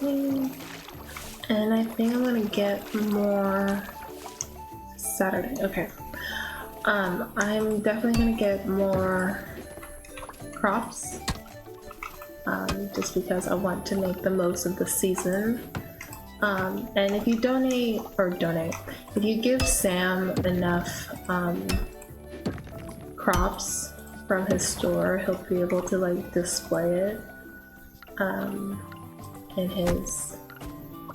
And I think I'm gonna get more Saturday. Okay. I'm definitely gonna get more crops. Just because I want to make the most of the season. And if you if you give Sam enough crops from his store, he'll be able to like display it in his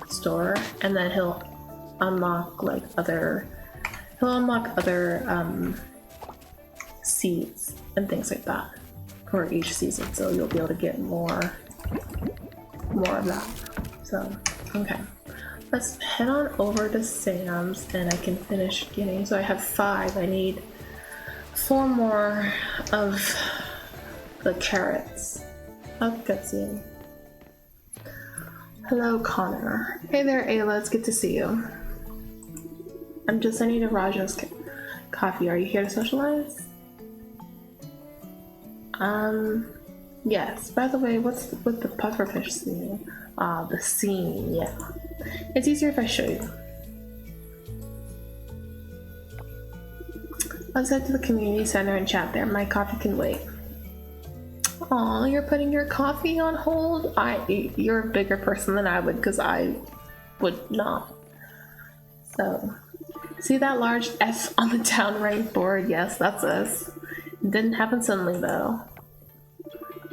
store, and then he'll unlock other seeds and things like that for each season, so you'll be able to get more of that. So okay, let's head on over to Sam's and I can finish getting, so I have 5. I need 4 more of the carrots. Oh, cutscene. Hello, Connor. Hey there, Ayla. It's good to see you. I'm just sending you to Raja's coffee. Are you here to socialize? Yes. By the way, what's with the pufferfish scene? The scene, yeah. It's easier if I show you. Let's head to the community center and chat there. My coffee can wait. Aw, you're putting your coffee on hold? You're a bigger person than I would, because I would not. So, see that large F on the town rank board? Yes, that's us. It didn't happen suddenly, though.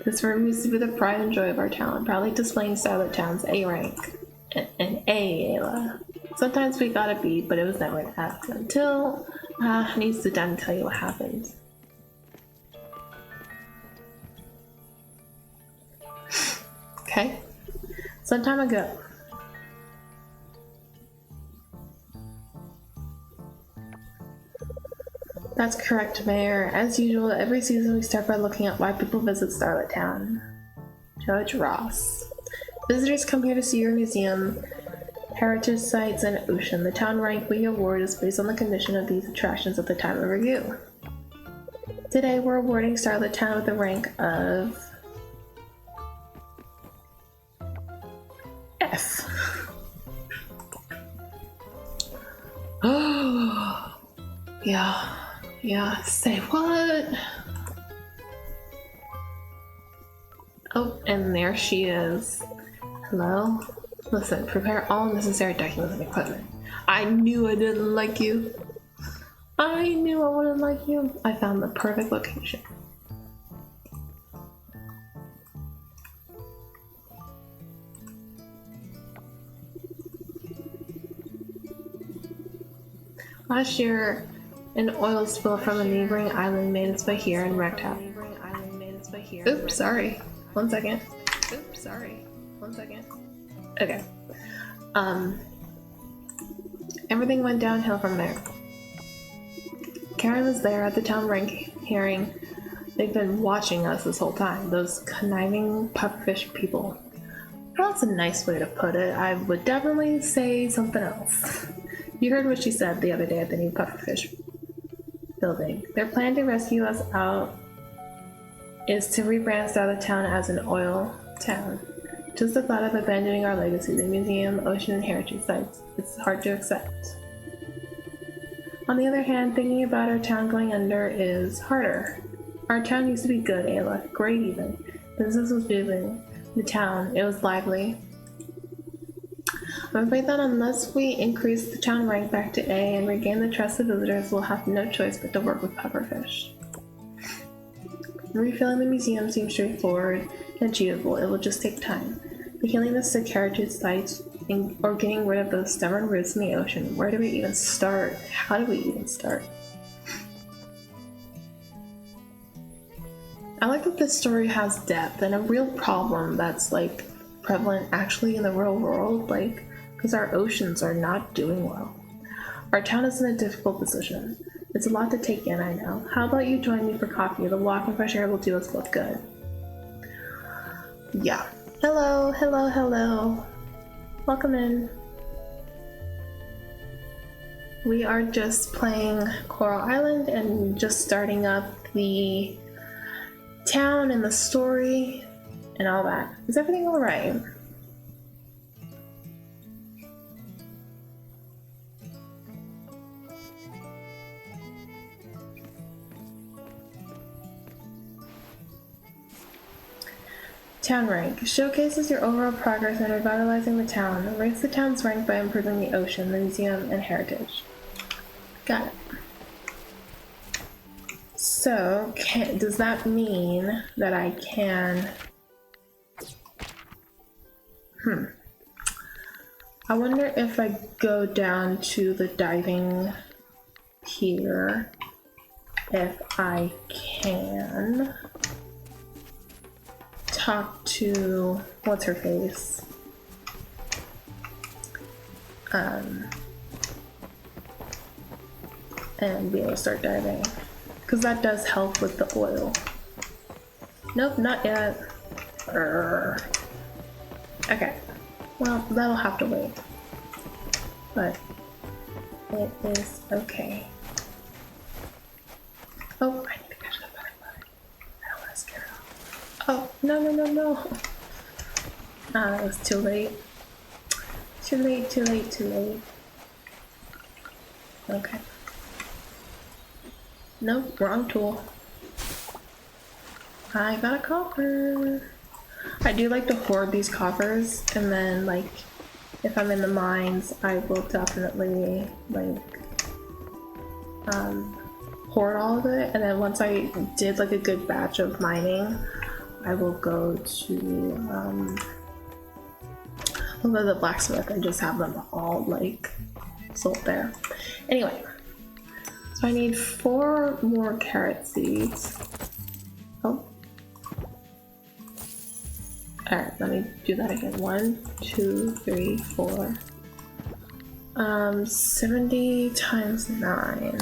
This room used to be the pride and joy of our town, proudly displaying Starlet Town's A rank. An A, Ayla. Sometimes we got a B, but it was never an F until I need to sit down and tell you what happened. Okay. Some time ago. That's correct, Mayor. As usual, every season we start by looking at why people visit Starlet Town. Judge Ross. Visitors come here to see your museum, heritage sites, and ocean. The town rank we award is based on the condition of these attractions at the time of review. Today we're awarding Starlet Town with a rank of F. Oh, yeah, say what? Oh, and there she is. Hello? Listen, prepare all necessary documents and equipment. I knew I didn't like you. I knew I wouldn't like you. I found the perfect location. Last year, an oil spill from a neighboring island made its way here and wrecked house. Oops, sorry. 1 second. Okay. Everything went downhill from there. Karen was there at the town rank hearing. They've been watching us this whole time. Those conniving pufferfish people. Well, that's a nice way to put it. I would definitely say something else. You heard what she said the other day at the new pufferfish building. Their plan to rescue us out is to rebrand Starlet Town as an oil town. Just the thought of abandoning our legacy, the museum, ocean, and heritage sites, it's hard to accept. On the other hand, thinking about our town going under is harder. Our town used to be good, Ayla. Great even. Business was booming. The town, it was lively. I'm afraid that unless we increase the town rank back to A and regain the trust of visitors, we'll have no choice but to work with pufferfish. Refilling the museum seems straightforward and achievable. It will just take time. Healing the sick heritage sites or getting rid of those stubborn roots in the ocean. Where do we even start? How do we even start? I like that this story has depth and a real problem that's like prevalent actually in the real world, like because our oceans are not doing well. Our town is in a difficult position. It's a lot to take in, I know. How about you join me for coffee? The walk and fresh air will do us both good. Yeah. Hello, hello, hello. Welcome in. We are just playing Coral Island and just starting up the town and the story and all that. Is everything alright? Town rank. Showcases your overall progress in revitalizing the town. Raise the town's rank by improving the ocean, the museum, and heritage. Got it. So, does that mean that I can... I wonder if I go down to the diving pier, if I can talk to what's her face, and be able to start diving, because that does help with the oil. Nope, not yet. Okay, well, that'll have to wait, but it is okay. Oh, I think I should have better butter. I don't want to scare it off. Oh, no, no, no, no. Ah, it was too late. Too late, too late, too late. Okay. Nope, wrong tool. I got a copper. I do like to hoard these coppers, and then, like, if I'm in the mines, I will definitely, like, hoard all of it, and then once I did, like, a good batch of mining, I will go to, the blacksmith and just have them all, like, sold there. Anyway, so I need 4 more carrot seeds. Oh. Alright, let me do that again. 1, 2, 3, 4. 70 times 9.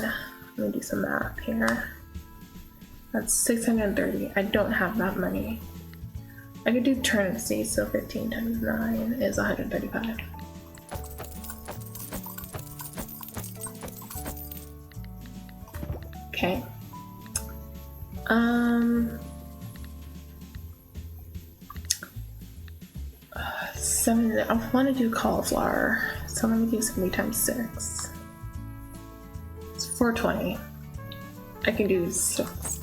Let me do some math here. That's 630. I don't have that money. I could do turnip seeds, so 15 times 9 is 135. Okay. 7. I want to do cauliflower, so let me do 70 times 6. It's 420. I can do 6.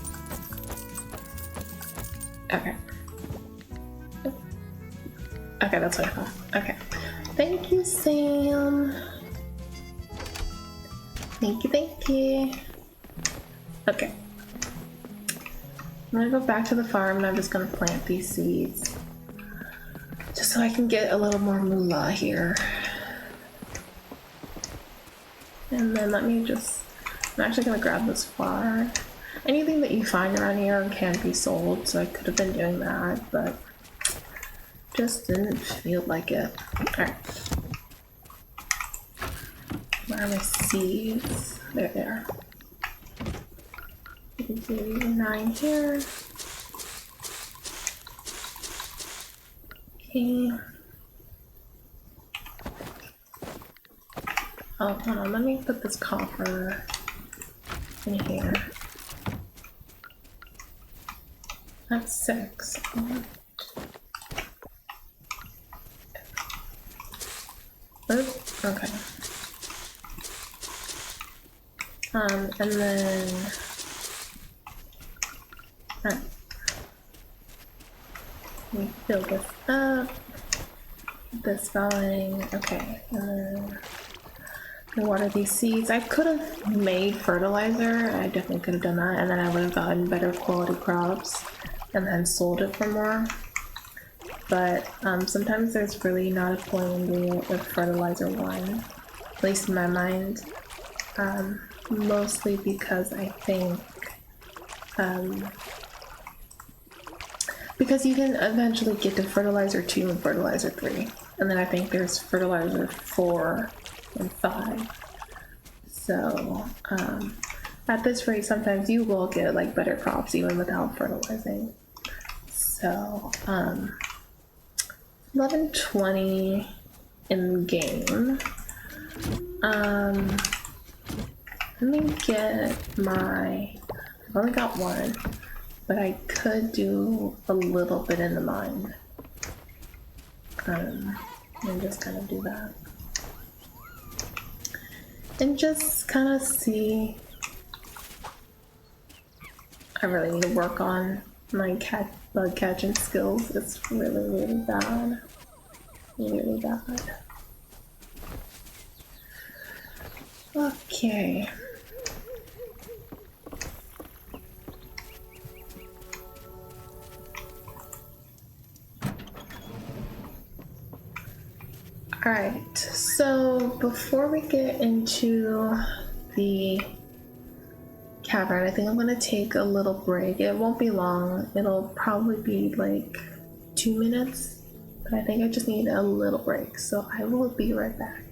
Okay. Okay, that's what I thought. Okay. Thank you, Sam. Thank you, thank you. Okay. I'm gonna go back to the farm and I'm just gonna plant these seeds. Just so I can get a little more moolah here. And then let me just... I'm actually gonna grab this flour. Anything that you find around here can be sold, so I could have been doing that, but just didn't feel like it. Alright. Where are my seeds? There they are. 9 here. Okay. Oh, hold on, let me put this copper in here. That's 6. Oops, okay. And then, alright. Let me fill this up. This going, okay. And then water these seeds. I could have made fertilizer. I definitely could have done that, and then I would have gotten better quality crops and then sold it for more. But sometimes there's really not a point in doing it with fertilizer one, at least in my mind. Mostly because I think because you can eventually get to fertilizer 2 and fertilizer 3, and then I think there's fertilizer 4 and 5. So at this rate, sometimes you will get like better crops even without fertilizing. So 1120 in game. Let me get my, I've only got one, but I could do a little bit in the mine. And just kind of do that. And just kind of see. I really need to work on my bug catching skills. It's really, really bad. Really bad. Okay. Alright, so before we get into the cavern, I think I'm gonna take a little break. It won't be long, it'll probably be like 2 minutes, but I think I just need a little break, so I will be right back.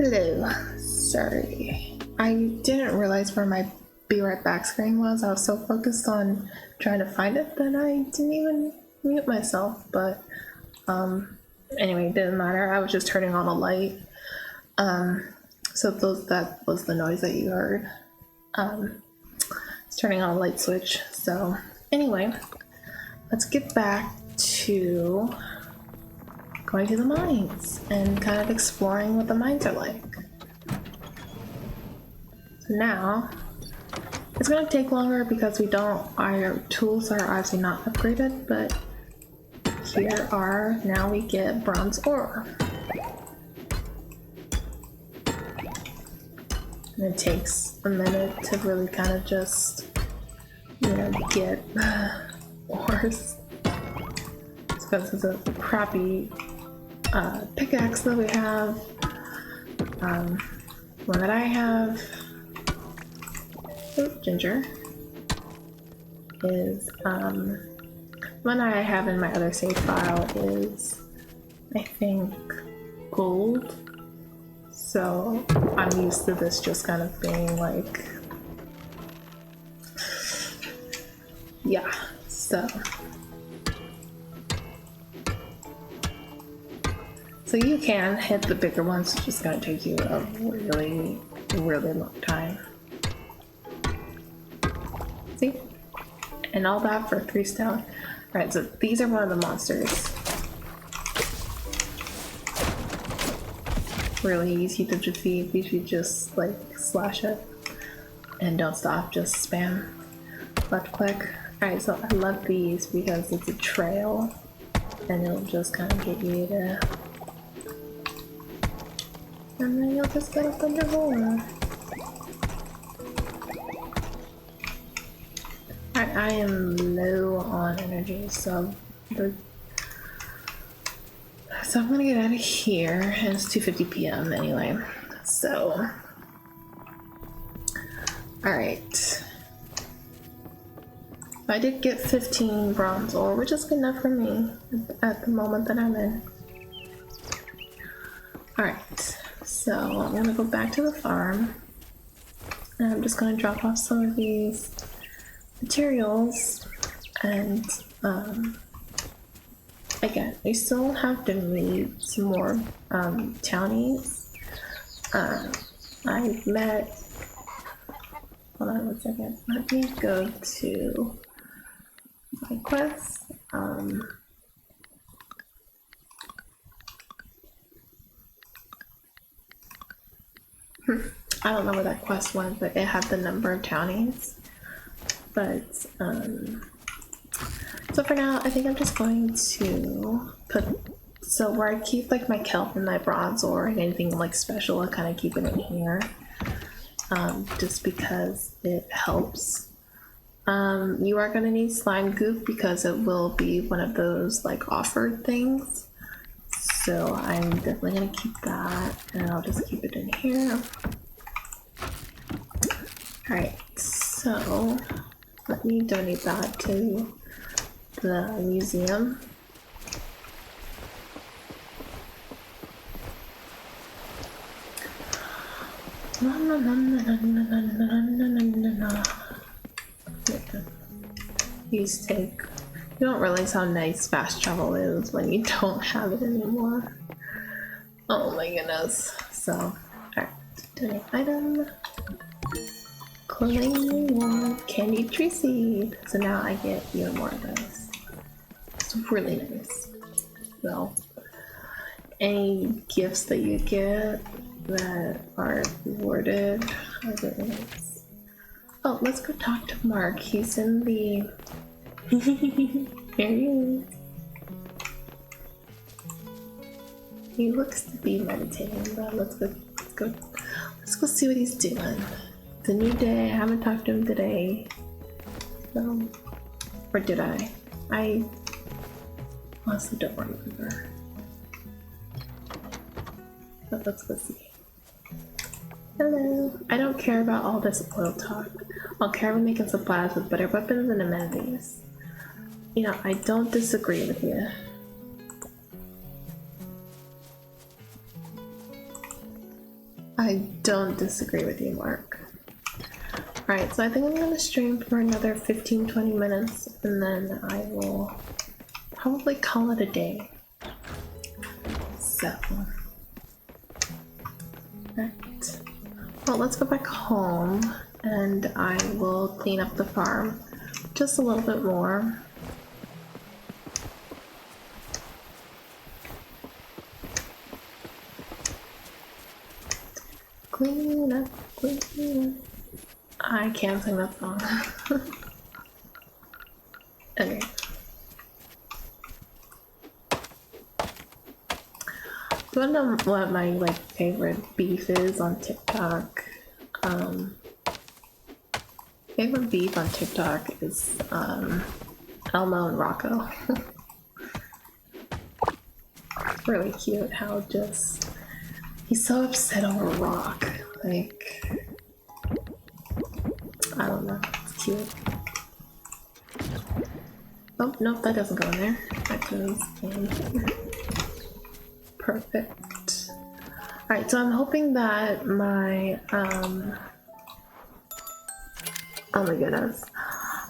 Hello. Sorry. I didn't realize where my be right back screen was. I was so focused on trying to find it that I didn't even mute myself. But anyway, it didn't matter. I was just turning on a light. So that was the noise that you heard. It's turning on a light switch. So anyway, let's get back to going to the mines and kind of exploring what the mines are like. So now, it's going to take longer because our tools are obviously not upgraded, but now we get bronze ore. And it takes a minute to really kind of just, get ores. It's because it's a crappy pickaxe that we have. One that I have, ginger, is one I have in my other save file is, I think, gold. So I'm used to this just kind of being like, yeah, so you can hit the bigger ones, it's just gonna take you a really, really long time. See? And all that for 3 stone. Alright, so these are one of the monsters. Really easy to defeat. You should just like slash it and don't stop, just spam left click. Alright, so I love these because it's a trail and it'll just kind of get you to, and then you'll just get up under more. I am low on energy, so I'm gonna get out of here, and it's 2:50 p.m. anyway, so alright. I did get 15 bronze ore, which is good enough for me at the moment that I'm in. Alright, so I'm gonna go back to the farm, and I'm just gonna drop off some of these materials, and again, we still have to meet some more townies. I met, hold on 1 second, let me go to my quest. I don't know where that quest went, but it had the number of townies. But so for now, I think I'm just going to so where I keep like my kelp and my bronze ore and anything like special, I kind of keep it in here, just because it helps. You are gonna need slime goop because it will be one of those like offered things. So I'm definitely gonna keep that, and I'll just keep it in here. Alright, so let me donate that to the museum. Use take. You don't realize how nice fast travel is when you don't have it anymore. Oh my goodness. So, alright, donate item. Claim candy tree seed. So now I get even more of those. It's really nice. So, any gifts that you get that are rewarded are really nice. Oh, let's go talk to Mark. He's in the. Here he is. He looks to be meditating, but let's go see what he's doing. It's a new day. I haven't talked to him today. So, or did I? I honestly don't remember. But let's go see. Hello. I don't care about all this oil talk. I'll care about making supplies with better weapons and amenities. You know, I don't disagree with you. I don't disagree with you, Mark. Alright, so I think I'm gonna stream for another 15-20 minutes and then I will probably call it a day. So, right. Well, let's go back home and I will clean up the farm just a little bit more. Clean up, clean up. I can't sing that song. Okay. Do you wanna know what my favorite beef is on TikTok? Favorite beef on TikTok is Elmo and Rocco. It's really cute how just he's so upset over Rock. Like, I don't know, it's cute. Oh, nope, that doesn't go in there. That goes in. Perfect. Alright, so I'm hoping that my, oh my goodness.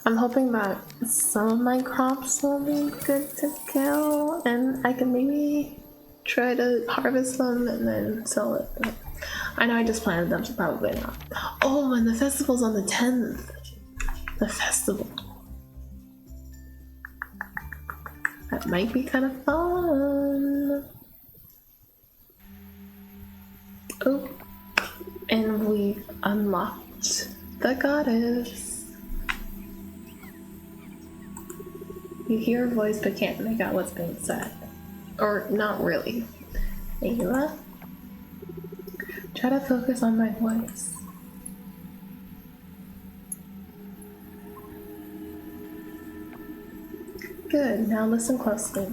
I'm hoping that some of my crops will be good to kill, and I can maybe try to harvest them and then sell it. I know I just planted them, so probably not. Oh, and the festival's on the 10th. The festival. That might be kind of fun. Oh, and we've unlocked the goddess. You hear a voice but can't make out what's being said. Or not really. Ayla? Try to focus on my voice. Good, now listen closely.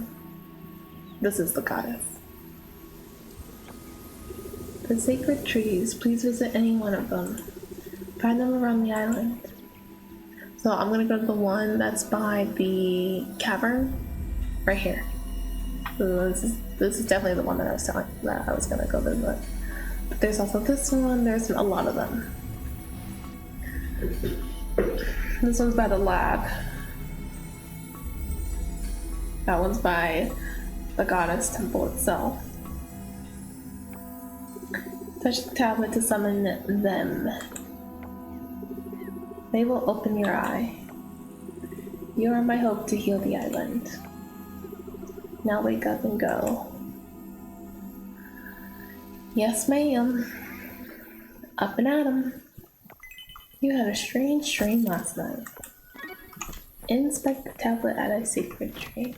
This is the goddess. The sacred trees, please visit any one of them. Find them around the island. So I'm gonna go to the one that's by the cavern, right here. So this is definitely the one that I was telling that I was gonna go visit. But there's also this one. There's a lot of them. This one's by the lab. That one's by the goddess temple itself. Touch the tablet to summon them. They will open your eye. You are my hope to heal the island. Now wake up and go. Yes, ma'am. Up and at 'em. You had a strange dream last night. Inspect the tablet at a secret tree.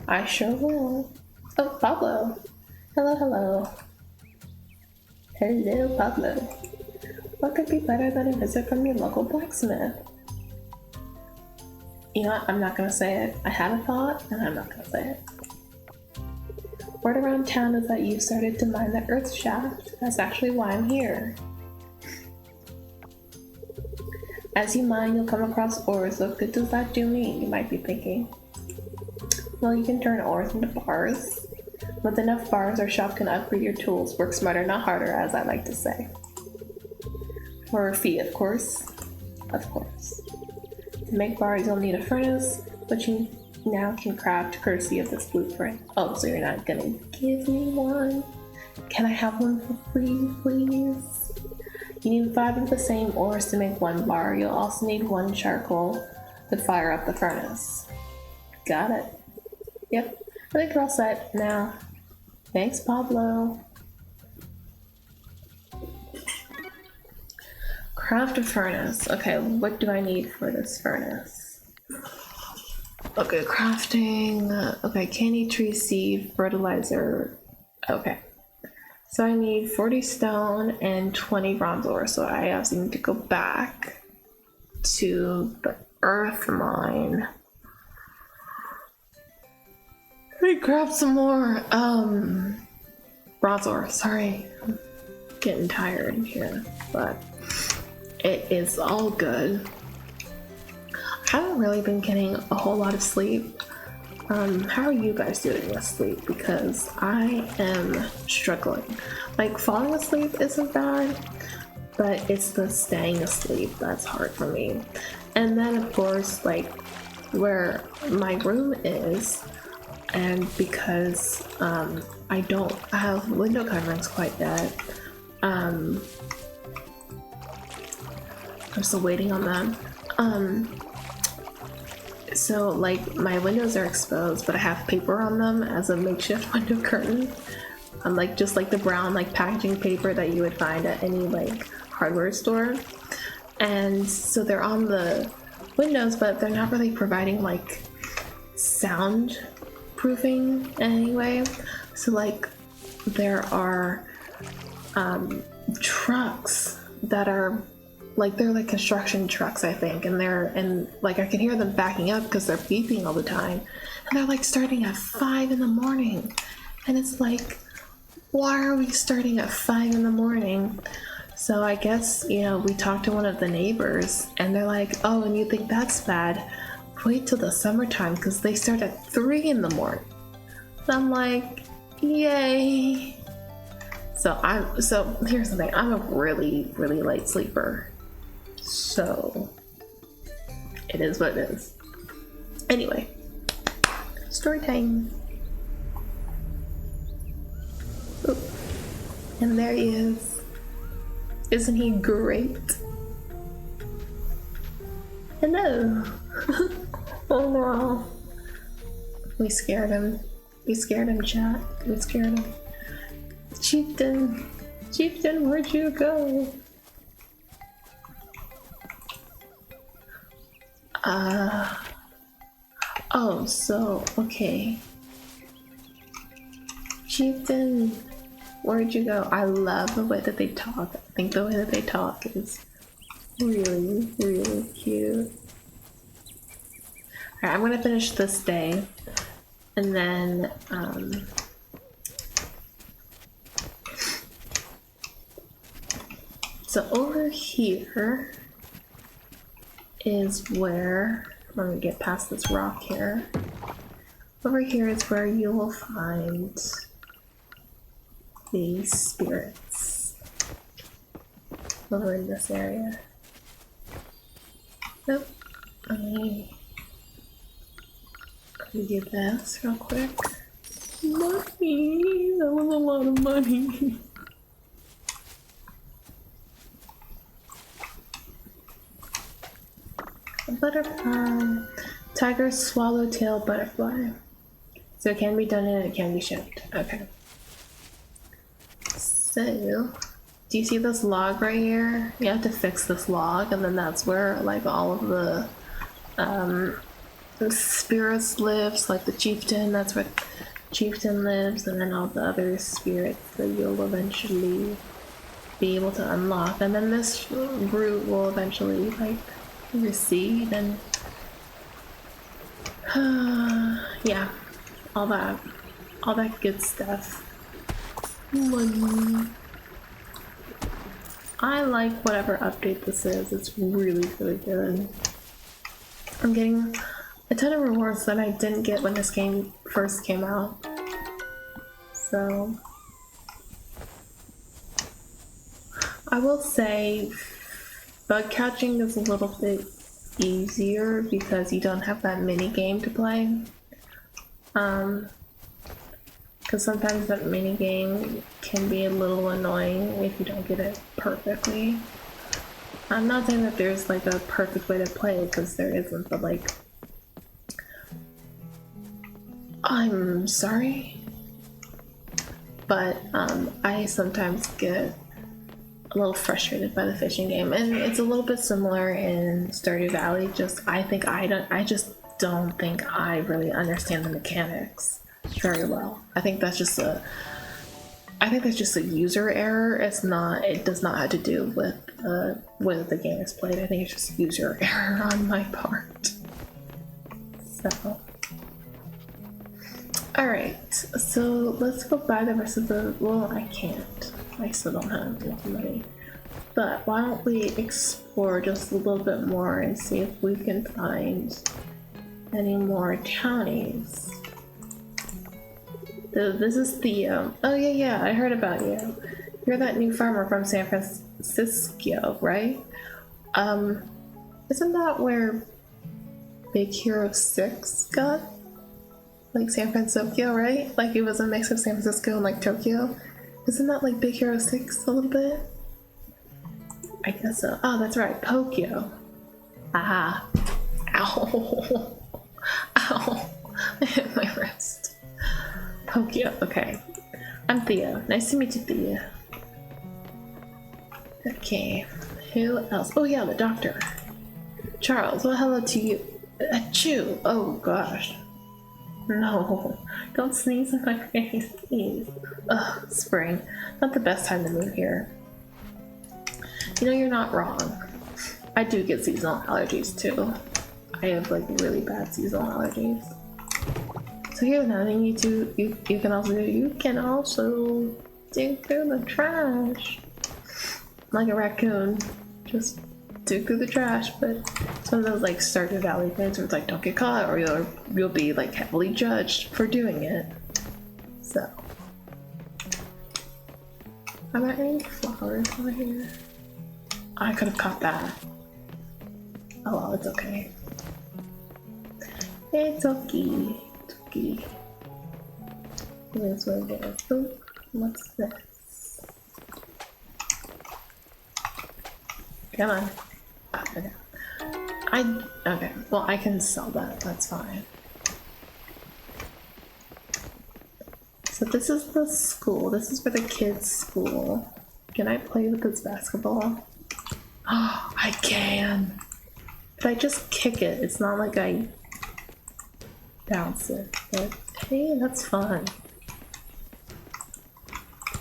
I sure will. Oh, Pablo. Hello, hello. Hello, Pablo. What could be better than a visit from your local blacksmith? You know what? I'm not gonna say it. I had a thought, and I'm not gonna say it. Word around town is that you started to mine the earth shaft. That's actually why I'm here. As you mine, you'll come across ores. What good does that do me? You might be thinking. Well, you can turn ores into bars. With enough bars, our shop can upgrade your tools. Work smarter, not harder, as I like to say. For a fee, of course. Of course. To make bars, you'll need a furnace, which you now can craft courtesy of this blueprint. Oh, so you're not gonna give me one? Can I have one for free, please? You need 5 of the same ores to make 1 bar. You'll also need 1 charcoal to fire up the furnace. Got it. Yep, I think we're all set now. Thanks, Pablo. Craft a furnace. Okay, what do I need for this furnace? Okay, crafting. Okay, candy tree seed, fertilizer. Okay. So I need 40 stone and 20 bronze ore. So I also need to go back to the earth mine. Let me grab some more bronze ore. Sorry, I'm getting tired here, but it is all good. I haven't really been getting a whole lot of sleep. How are you guys doing with sleep? Because I am struggling. Like, falling asleep isn't bad, but it's the staying asleep that's hard for me. And then, of course, like, where my room is, and because I don't have window coverings quite yet, I'm still waiting on them. So like my windows are exposed, but I have paper on them as a makeshift window curtain. Like just like the brown like packaging paper that you would find at any like hardware store. And so they're on the windows, but they're not really providing like sound proofing anyway. So like there are trucks that are like, they're like construction trucks, I think, and like I can hear them backing up because they're beeping all the time, and they're like starting at 5 in the morning, and it's like, why are we starting at 5 in the morning? So I guess, you know, we talked to one of the neighbors, and they're like, oh, and you think that's bad? Wait till the summertime because they start at 3 in the morning. And I'm like, yay. So here's the thing, I'm a really, really light sleeper. So it is what it is. Anyway, story time. Oop. And there he is. Isn't he great? Hello. Oh no. We scared him. We scared him, chat. We scared him. Chieftain. Chieftain, where'd you go? Oh, so, okay. Chieftain, where'd you go? I love the way that they talk. I think the way that they talk is really, really cute. Alright, I'm gonna finish this day, and then, so over here is where, let me get past this rock here. Over here is where you will find these spirits. Over in this area. Nope. Let me do this real quick. Money! That was a lot of money. A butterfly. Tiger swallowtail butterfly. So it can be done and it can be shipped. Okay. So, do you see this log right here? You have to fix this log, and then that's where like all of the spirits lives, like the chieftain, that's where chieftain lives, and then all the other spirits that you'll eventually be able to unlock. And then this route will eventually like recede and yeah, all that good stuff. Money. I like whatever update this is. It's really, really good. I'm getting a ton of rewards that I didn't get when this game first came out. So I will say bug catching is a little bit easier because you don't have that mini game to play. Because sometimes that mini game can be a little annoying if you don't get it perfectly. I'm not saying that there's like a perfect way to play it, because there isn't, but like, I'm sorry, but I sometimes get a little frustrated by the fishing game, and it's a little bit similar in Stardew Valley. I just don't think I really understand the mechanics very well. I think that's just a user error. It does not have to do with the game is played. I think it's just user error on my part. So, alright, so let's go buy the rest of the, well, I can't. I still don't have enough money. But why don't we explore just a little bit more and see if we can find any more townies. This is Theo. Oh yeah, I heard about you. You're that new farmer from San Francisco, right? Isn't that where Big Hero 6 got? Like San Francisco, right? Like it was a mix of San Francisco and like Tokyo. Isn't that like Big Hero 6 a little bit? I guess so. Oh, that's right, Tokyo. Aha. Ow. Ow. I hit my wrist. Tokyo, okay. I'm Theo. Nice to meet you, Theo. Okay. Who else? Oh yeah, the doctor. Charles, well hello to you. Achoo! Oh gosh. No. Don't sneeze in my face, please. Ugh, spring. Not the best time to move here. You know, you're not wrong. I do get seasonal allergies too. I have like really bad seasonal allergies. So here's another thing you can also do. You can also dig through the trash. Like a raccoon. Just dig through the trash, but some of those like Stardew Valley things where it's like don't get caught or you'll be like heavily judged for doing it. So are there any flowers over here? I could have caught that. Oh well, it's okay. It's okay. It's okay. Here's what it is. Ooh, what's this? Come on. Okay. Okay. Well, I can sell that. That's fine. So this is the school. This is for the kids' school. Can I play with this basketball? Oh, I can. If I just kick it, it's not like I bounce it. But hey, that's fun.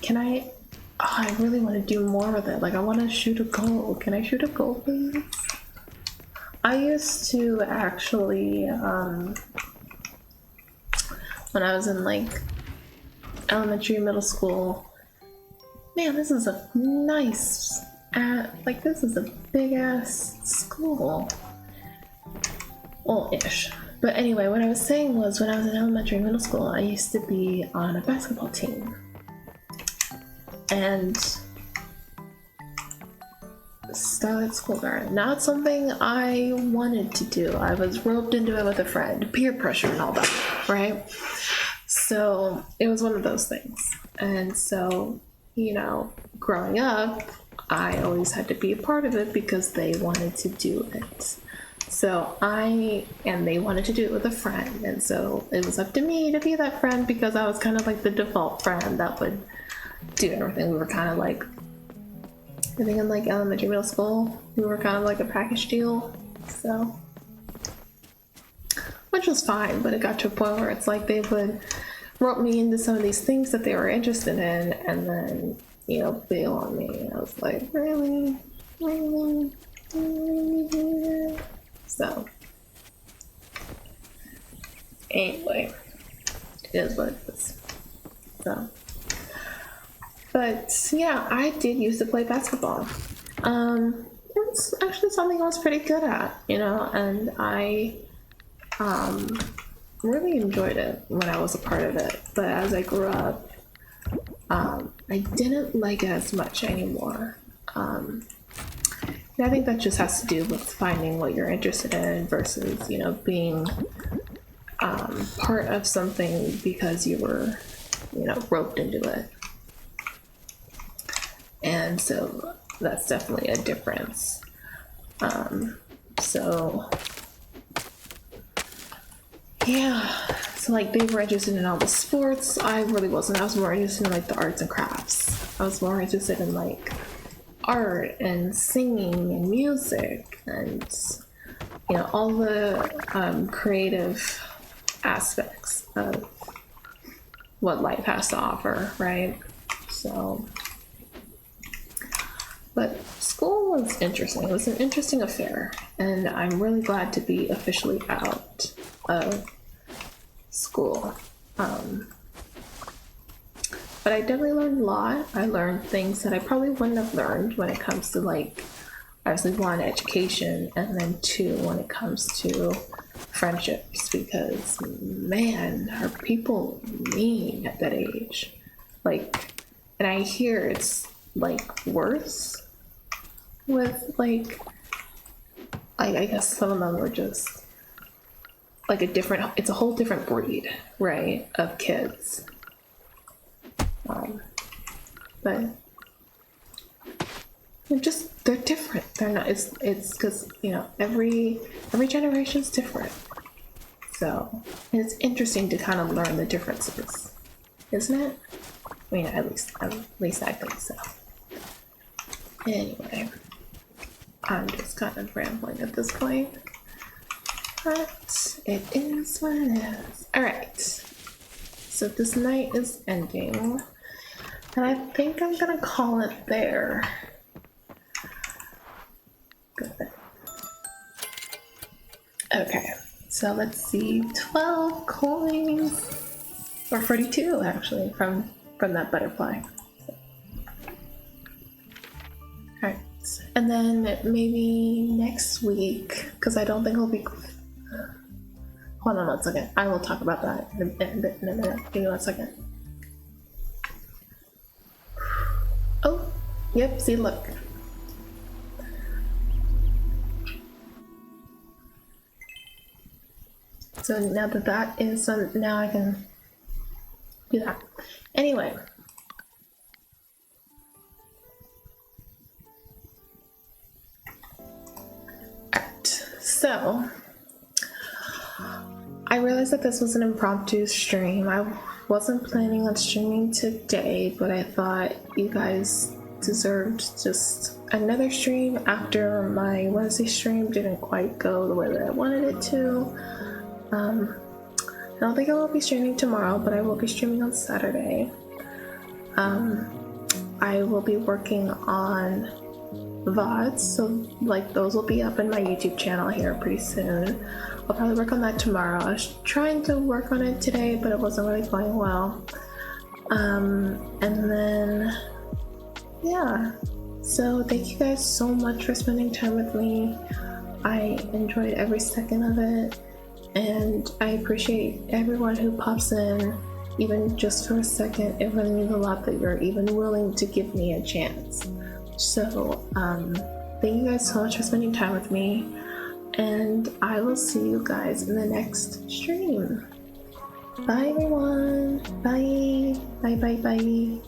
Can I? Oh, I really want to do more with it. Like, I want to shoot a goal. Can I shoot a goal, please? I used to actually, when I was in like elementary, middle school. Man, this is a nice, like this is a big ass school. Well, ish. But anyway, what I was saying was when I was in elementary and middle school, I used to be on a basketball team. And Starlet School Garden. Now it's something I wanted to do. I was roped into it with a friend, peer pressure and all that, right? So it was one of those things. And so, you know, growing up, I always had to be a part of it because they wanted to do it. So they wanted to do it with a friend. And so it was up to me to be that friend because I was kind of like the default friend that would do everything. We were kind of like, I think in like elementary, middle school, we were kind of like a package deal. So, which was fine, but it got to a point where it's like they would rope me into some of these things that they were interested in and then, you know, bail on me. And I was like, really? Really? Really? So, anyway, it is what it is. So, but yeah, I did used to play basketball. It's actually something I was pretty good at, you know, and I really enjoyed it when I was a part of it. But as I grew up, I didn't like it as much anymore. And I think that just has to do with finding what you're interested in versus, you know, being part of something because you were, you know, roped into it. And so that's definitely a difference. So yeah, so like they were interested in all the sports. I really wasn't. I was more interested in like the arts and crafts. I was more interested in like art and singing and music and, you know, all the creative aspects of what life has to offer, right? So, but school was interesting. It was an interesting affair, and I'm really glad to be officially out of school. But I definitely learned a lot. I learned things that I probably wouldn't have learned when it comes to like, obviously one, education, and then two, when it comes to friendships because, man, are people mean at that age. Like, and I hear it's like worse with like, I guess some of them were just like it's a whole different breed, right, of kids. But they're different. They're not. It's because every generation's different. So and it's interesting to kind of learn the differences, isn't it? I mean, at least I think so. Anyway, I'm just kind of rambling at this point, but it is what it is. All right. So this night is ending, and I think I'm gonna call it there. Good. Okay, so let's see, 12 coins, or 42 actually, from that butterfly. Alright, and then maybe next week, because I don't think it'll be... Hold on 1 second, I will talk about that in a minute. Give me 1 second. Oh, yep, see, look. So now that is, now I can do that. Anyway. Alright, so I realized that this was an impromptu stream. I wasn't planning on streaming today, but I thought you guys deserved just another stream after my Wednesday stream didn't quite go the way that I wanted it to. I don't think I will be streaming tomorrow, but I will be streaming on Saturday. I will be working on VODs, so like those will be up in my YouTube channel here pretty soon. I'll probably work on that tomorrow. I was trying to work on it today, but it wasn't really going well. And then, yeah. So thank you guys so much for spending time with me. I enjoyed every second of it. And I appreciate everyone who pops in, even just for a second. It really means a lot that you're even willing to give me a chance. So, thank you guys so much for spending time with me. And I will see you guys in the next stream. Bye, everyone. Bye. Bye, bye, bye.